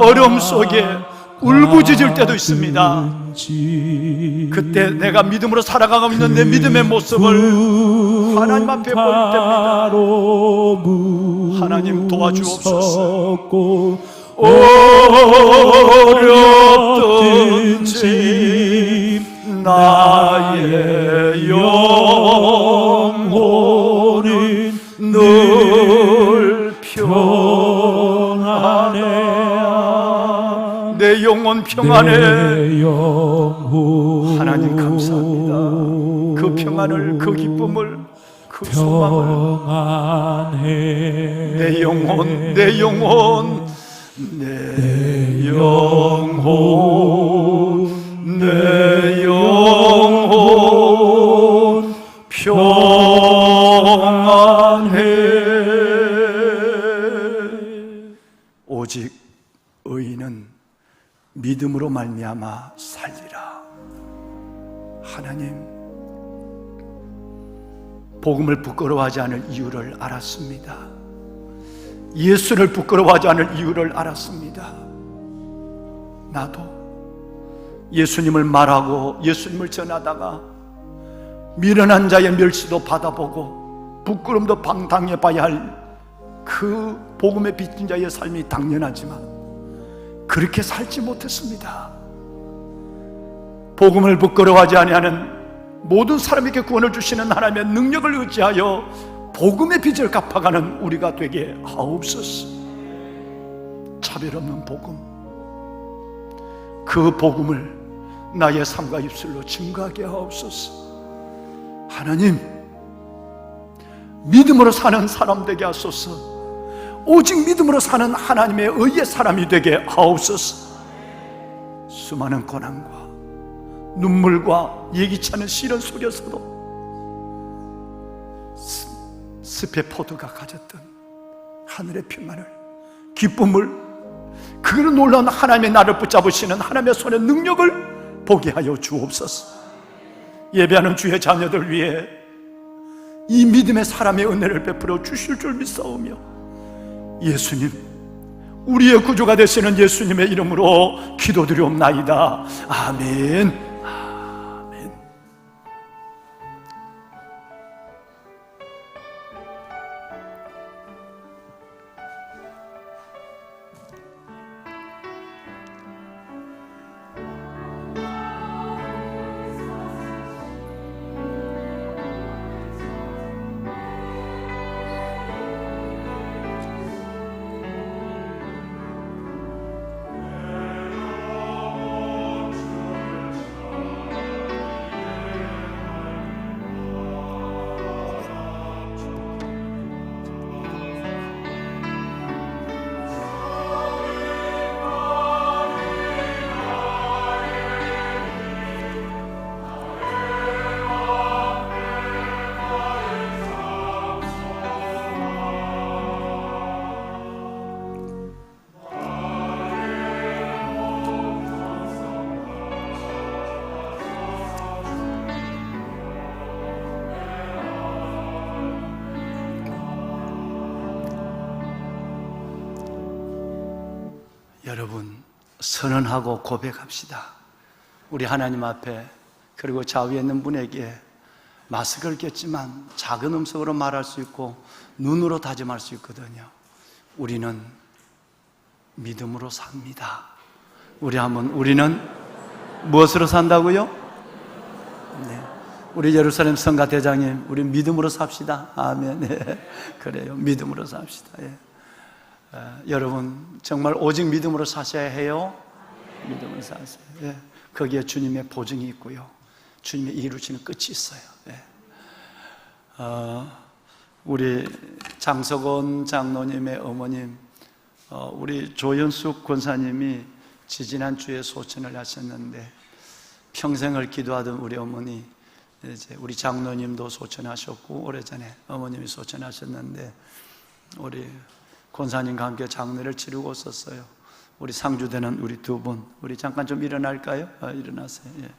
어려움 속에 울부짖을 때도 있습니다. 그때 내가 믿음으로 살아가고 있는 내 믿음의 모습을 하나님 앞에 볼 때입니다. 하나님 도와주옵소서. 어렵든지 나의 영혼은 늘 평안해. 내 영혼 평안해. 하나님 감사합니다. 그 평안을, 그 기쁨을, 그 소망을 내 영혼, 내 영혼, 내 영혼, 내 영혼 평안해. 오직 의인은 믿음으로 말미암아 살리라. 하나님, 복음을 부끄러워하지 않을 이유를 알았습니다. 예수를 부끄러워하지 않을 이유를 알았습니다. 나도 예수님을 말하고 예수님을 전하다가 미련한 자의 멸시도 받아보고 부끄럼도 당해봐야 할 그 복음의 빚진 자의 삶이 당연하지만 그렇게 살지 못했습니다. 복음을 부끄러워하지 아니하는 모든 사람에게 구원을 주시는 하나님의 능력을 의지하여 복음의 빚을 갚아가는 우리가 되게 하옵소서. 차별 없는 복음, 그 복음을 나의 삶과 입술로 증거하게 하옵소서. 하나님, 믿음으로 사는 사람 되게 하소서. 오직 믿음으로 사는 하나님의 의의 사람이 되게 하옵소서. 수많은 고난과 눈물과 예기치 않은 시련 속에서도 숲의 포도가 가졌던 하늘의 평안을, 기쁨을, 그로 놀라운 하나님의 나를 붙잡으시는 하나님의 손의 능력을 보게 하여 주옵소서. 예배하는 주의 자녀들 위해 이 믿음의 사람의 은혜를 베풀어 주실 줄 믿사오며, 예수님, 우리의 구주가 되시는 예수님의 이름으로 기도드리옵나이다. 아멘. 아멘. 여러분, 선언하고 고백합시다. 우리 하나님 앞에, 그리고 좌우에 있는 분에게 마스크를 꼈지만 작은 음성으로 말할 수 있고 눈으로 다짐할 수 있거든요. 우리는 믿음으로 삽니다. 우리는 무엇으로 산다고요? 네. 우리 예루살렘 성가 대장님, 우리 믿음으로 삽시다. 아멘. 네. 그래요. 믿음으로 삽시다. 예. 여러분 정말 오직 믿음으로 사셔야 해요. 믿음으로 사세요. 예. 거기에 주님의 보증이 있고요, 주님의 이루시는 끝이 있어요. 예. 우리 장석원 장로님의 어머님, 우리 조연숙 권사님이 지지난주에 소천을 하셨는데, 평생을 기도하던 우리 어머니, 이제 우리 장로님도 소천하셨고 오래전에 어머님이 소천하셨는데, 우리 권사님과 함께 장례를 치르고 있었어요. 우리 상주되는 우리 두 분, 우리 잠깐 좀 일어날까요? 일어나세요. 예.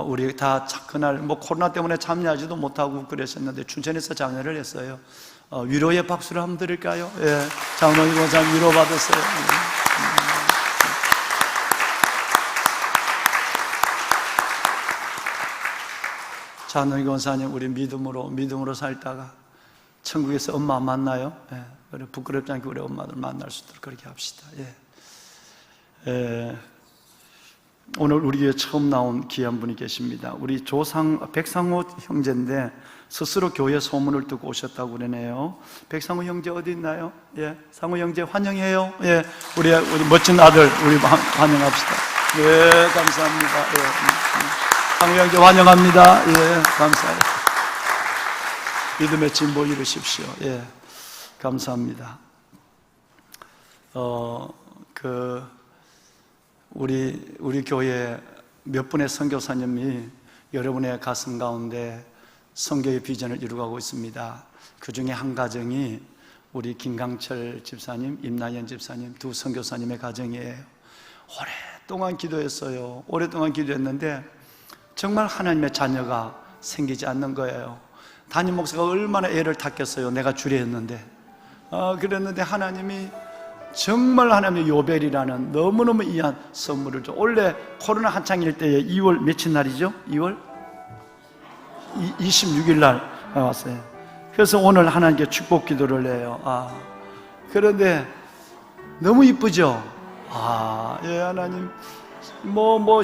우리 다 그날 코로나 때문에 참여하지도 못하고 그러셨는데 춘천에서 장례를 했어요. 위로의 박수를 한번 드릴까요? 예. 장로님 권사님 위로 받았어요. 장로님 권사님, 우리 믿음으로 살다가 천국에서 엄마 만나요. 예. 그래, 부끄럽지 않게 우리 엄마들 만날 수 있도록 그렇게 합시다. 예. 오늘 우리 교회에 처음 나온 귀한 분이 계십니다. 우리 백상호 형제인데 스스로 교회 소문을 듣고 오셨다고 그러네요. 백상호 형제 어디 있나요? 예, 상호 형제 환영해요. 예, 우리 멋진 아들 우리 환영합시다. 예, 감사합니다. 예, 상호 형제 환영합니다. 예, 감사해요. 믿음의 진보 이루십시오. 예, 감사합니다. 우리 교회 몇 분의 선교사님이 여러분의 가슴 가운데 선교의 비전을 이루어가고 있습니다. 그 중에 한 가정이 우리 김강철 집사님, 임나연 집사님 두 선교사님의 가정이에요. 오랫동안 기도했어요. 오랫동안 기도했는데 정말 하나님의 자녀가 생기지 않는 거예요. 담임 목사가 얼마나 애를 탔겠어요. 내가 주례했는데. 그랬는데 하나님이 정말 하나님의 요벨이라는 너무너무 이한 선물을 줘. 원래 코로나 한창일 때에 2월 며칠 날이죠? 2월 26일 날 왔어요. 그래서 오늘 하나님께 축복 기도를 해요. 그런데 너무 이쁘죠? 예, 하나님,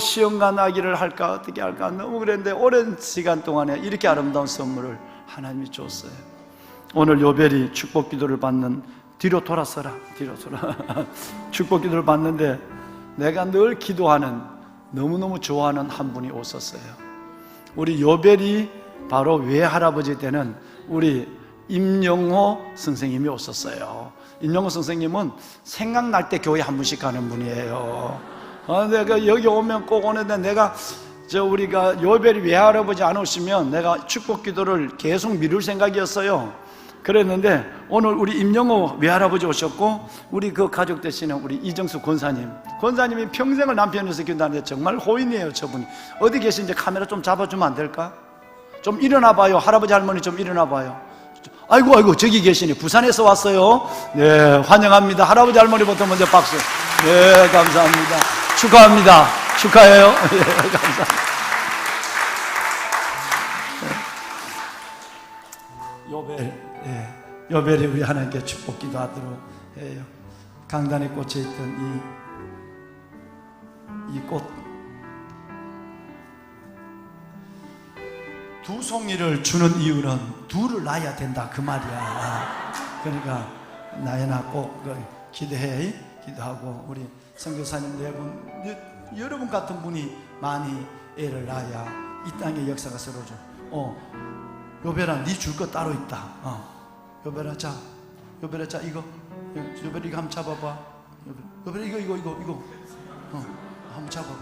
시험관 아기를 할까, 어떻게 할까, 너무 그랬는데, 오랜 시간 동안에 이렇게 아름다운 선물을 하나님이 줬어요. 오늘 요벨이 축복 기도를 받는, 뒤로 돌아서라. 축복 기도를 받는데 내가 늘 기도하는, 너무너무 좋아하는 한 분이 오셨어요. 우리 요벨이 바로 외할아버지 때는 우리 임영호 선생님이 오셨어요. 임영호 선생님은 생각날 때 교회 한 번씩 가는 분이에요. 내가 여기 오면 꼭 오는데, 우리가 요벨이 외할아버지 안 오시면 내가 축복 기도를 계속 미룰 생각이었어요. 그랬는데 오늘 우리 임영호 외할아버지 오셨고, 우리 그 가족 되시는 우리 이정수 권사님이 평생을 남편에서 기도하는데 정말 호인이에요. 저분이 어디 계신지 카메라 좀 잡아주면 안 될까? 좀 일어나 봐요. 할아버지 할머니 좀 일어나 봐요. 아이고 저기 계시네. 부산에서 왔어요. 네, 환영합니다. 할아버지 할머니부터 먼저 박수. 네, 감사합니다. 축하합니다. 축하해요. 네, 감사합니다. 요벨이 우리 하나님께 축복 기도하도록 해요. 강단에 꽂혀 있던 이 꽃, 두 송이를 주는 이유는 둘을 낳아야 된다 그 말이야. 그러니까 나연아 꼭 기도해. 기도하고 우리 선교사님 네 분, 여러분 같은 분이 많이 애를 낳아야 이 땅의 역사가 새로워져. 요벨아, 네 줄 거 따로 있다. 요벨아, 자, 이거 이거 한번 잡아봐. 요벨아, 이거 한번 잡아봐.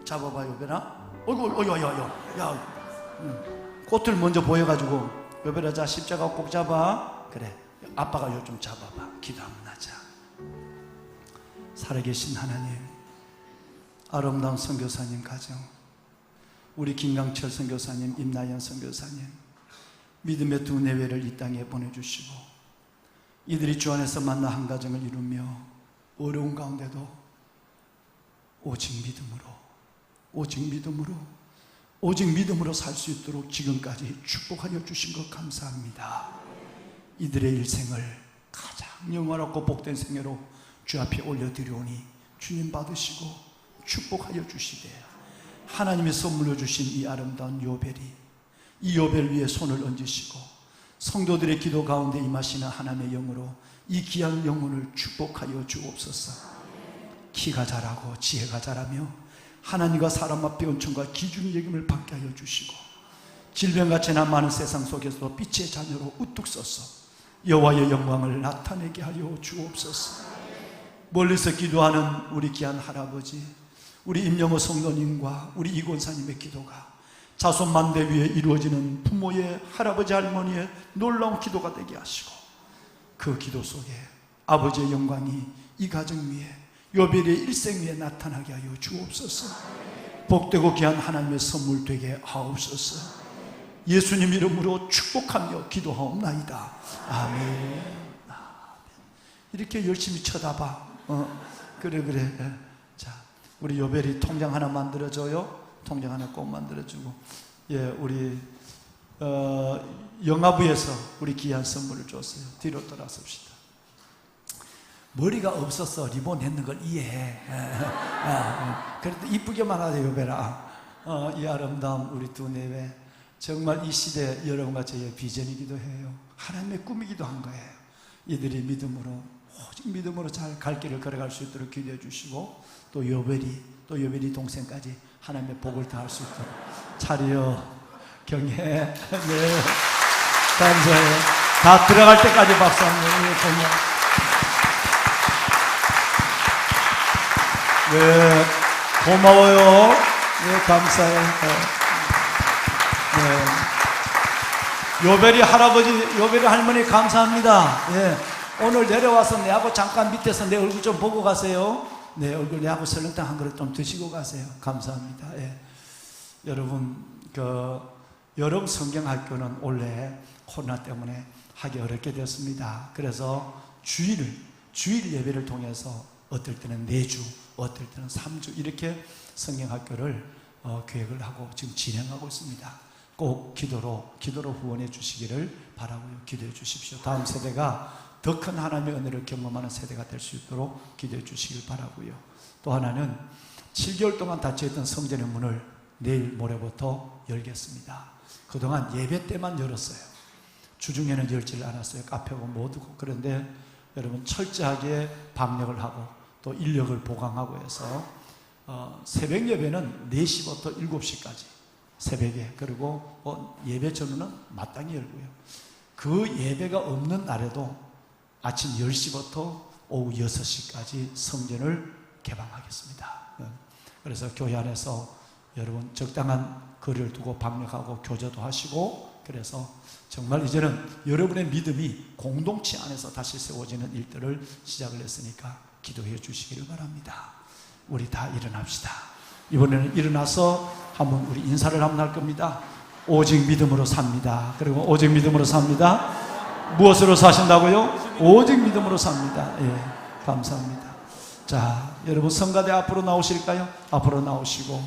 잡아봐, 요벨아. 야, 꽃을 먼저 보여가지고, 요벨아, 자, 십자가 꼭 잡아. 그래, 아빠가 요 좀 잡아봐. 기도 한번 하자. 살아계신 하나님, 아름다운 선교사님 가정, 우리 김강철 선교사님, 임나연 선교사님, 믿음의 두 내외를 이 땅에 보내주시고, 이들이 주 안에서 만나 한 가정을 이루며 어려운 가운데도 오직 믿음으로, 오직 믿음으로, 오직 믿음으로 살 수 있도록 지금까지 축복하여 주신 것 감사합니다. 이들의 일생을 가장 영원하고 복된 생애로 주 앞에 올려드리오니 주님 받으시고 축복하여 주시되, 하나님의 선물로 주신 이 아름다운 요벨이 이 요벨 위에 손을 얹으시고 성도들의 기도 가운데 임하시는 하나님의 영으로 이 귀한 영혼을 축복하여 주옵소서. 키가 자라고 지혜가 자라며 하나님과 사람 앞에 은총과 기준의 여김을 받게 하여 주시고, 질병과 재난 많은 세상 속에서도 빛의 자녀로 우뚝 서서 여호와의 영광을 나타내게 하여 주옵소서. 멀리서 기도하는 우리 귀한 할아버지, 우리 임영호 성도님과 우리 이권사님의 기도가 자손 만대 위에 이루어지는 부모의, 할아버지 할머니의 놀라운 기도가 되게 하시고, 그 기도 속에 아버지의 영광이 이 가정 위에, 요벨의 일생 위에 나타나게 하여 주옵소서. 복되고 귀한 하나님의 선물 되게 하옵소서. 예수님 이름으로 축복하며 기도하옵나이다. 아멘. 이렇게 열심히 쳐다봐. 그래. 자, 우리 요벨이 통장 하나 만들어줘요. 통장 하나 꼭 만들어주고, 예, 우리 영화부에서 우리 귀한 선물을 줬어요. 뒤로 돌아섭시다. 머리가 없어서 리본 했는 걸 이해해. 그래도 이쁘게만 하세요, 요벨아. 이 아름다운 우리 두 내외, 정말 이 시대 여러분과 저의 비전이기도 해요. 하나님의 꿈이기도 한 거예요. 이들이 믿음으로, 오직 믿음으로 잘 갈 길을 걸어갈 수 있도록 기도해 주시고, 또 요벨이 동생까지 하나님의 복을 다할 수 있도록. 차려 경혜. 네, 감사해요. 다 들어갈 때까지 박수 한번. 네, 고마워요. 네, 감사해요. 네. 요벨이 할아버지, 요벨이 할머니 감사합니다. 예. 오늘 내려와서 내하고 잠깐 밑에서 내 얼굴 좀 보고 가세요. 내 얼굴 내하고 설렁탕 한 그릇 좀 드시고 가세요. 감사합니다. 예. 여러분, 여름 성경학교는 원래 코로나 때문에 하기 어렵게 됐습니다. 그래서 주일 예배를 통해서 어떨 때는 4주, 어떨 때는 3주 이렇게 성경학교를 계획을 하고 지금 진행하고 있습니다. 꼭 기도로 후원해 주시기를 바라고요. 기도해 주십시오. 다음 세대가 더 큰 하나님의 은혜를 경험하는 세대가 될 수 있도록 기도해 주시길 바라고요. 또 하나는 7개월 동안 닫혀있던 성전의 문을 내일 모레부터 열겠습니다. 그동안 예배 때만 열었어요. 주중에는 열지를 않았어요. 카페고 모두고. 그런데 여러분, 철저하게 방역을 하고 또 인력을 보강하고 해서 새벽 예배는 4시부터 7시까지 새벽에, 그리고 예배 전후는 마땅히 열고요. 그 예배가 없는 날에도 아침 10시부터 오후 6시까지 성전을 개방하겠습니다. 그래서 교회 안에서 여러분 적당한 거리를 두고 방역하고 교제도 하시고, 그래서 정말 이제는 여러분의 믿음이 공동체 안에서 다시 세워지는 일들을 시작을 했으니까 기도해 주시기를 바랍니다. 우리 다 일어납시다. 이번에는 일어나서 한번 우리 인사를 한번 할 겁니다. 오직 믿음으로 삽니다. 그리고 오직 믿음으로 삽니다. 무엇으로 사신다고요? 오직 믿음으로 삽니다. 예, 감사합니다. 자, 여러분 성가대 앞으로 나오실까요? 앞으로 나오시고,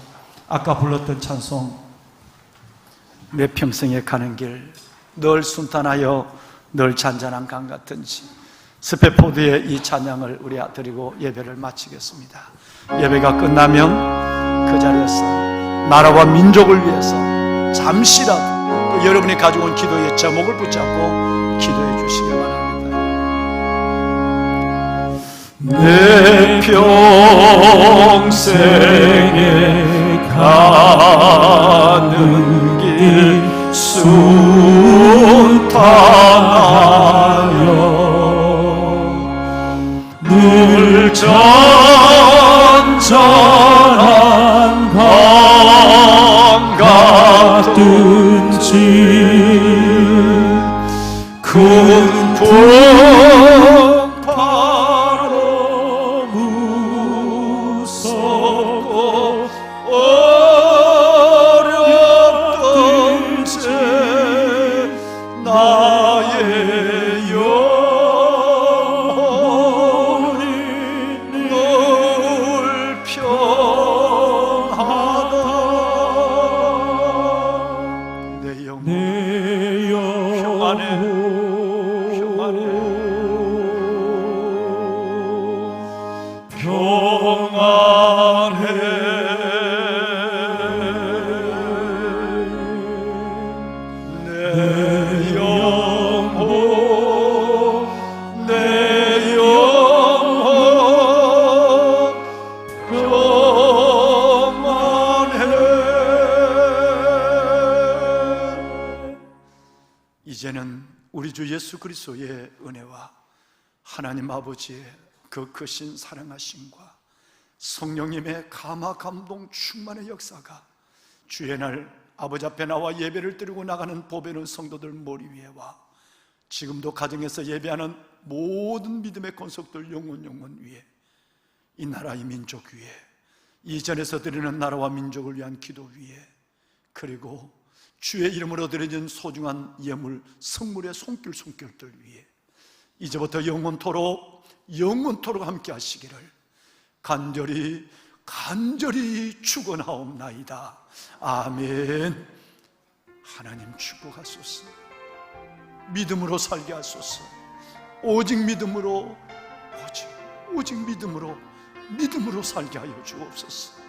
아까 불렀던 찬송 내 평생에 가는 길, 늘 순탄하여 늘 잔잔한 강 같은지, 스페포드의 이 찬양을 우리 드리고 예배를 마치겠습니다. 예배가 끝나면 그 자리에서 나라와 민족을 위해서 잠시라도 또 여러분이 가지고 온 기도의 제목을 붙잡고 기도해 주시기 바랍니다. 내 평생에 가는 길 순탄하여 늘 잔잔한 강 같은지 큰 풍파로 무섭고 어렵던 채 나의 영혼이 늘 이제는 우리 주 예수 그리스도의 은혜와 하나님 아버지의 그 크신 사랑하심과 성령님의 감화 감동 충만의 역사가 주의 날 아버지 앞에 나와 예배를 드리고 나가는 보배는 성도들 머리 위에 와 지금도 가정에서 예배하는 모든 믿음의 권속들 영혼 위에 이 나라 이 민족 위에 이전에서 드리는 나라와 민족을 위한 기도 위에 그리고 주의 이름으로 드려진 소중한 예물 성물의 손길들 위에 이제부터 영원토록 함께 하시기를 간절히 축원하옵나이다. 아멘. 하나님 축복하소서. 믿음으로 살게 하소서. 오직 믿음으로 살게 하여 주옵소서.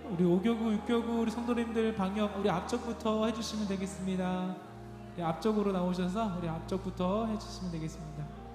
우리 5교구, 6교구 우리 성도님들 방역 우리 앞쪽부터 해주시면 되겠습니다. 우리 앞쪽으로 나오셔서 우리 앞쪽부터 해주시면 되겠습니다.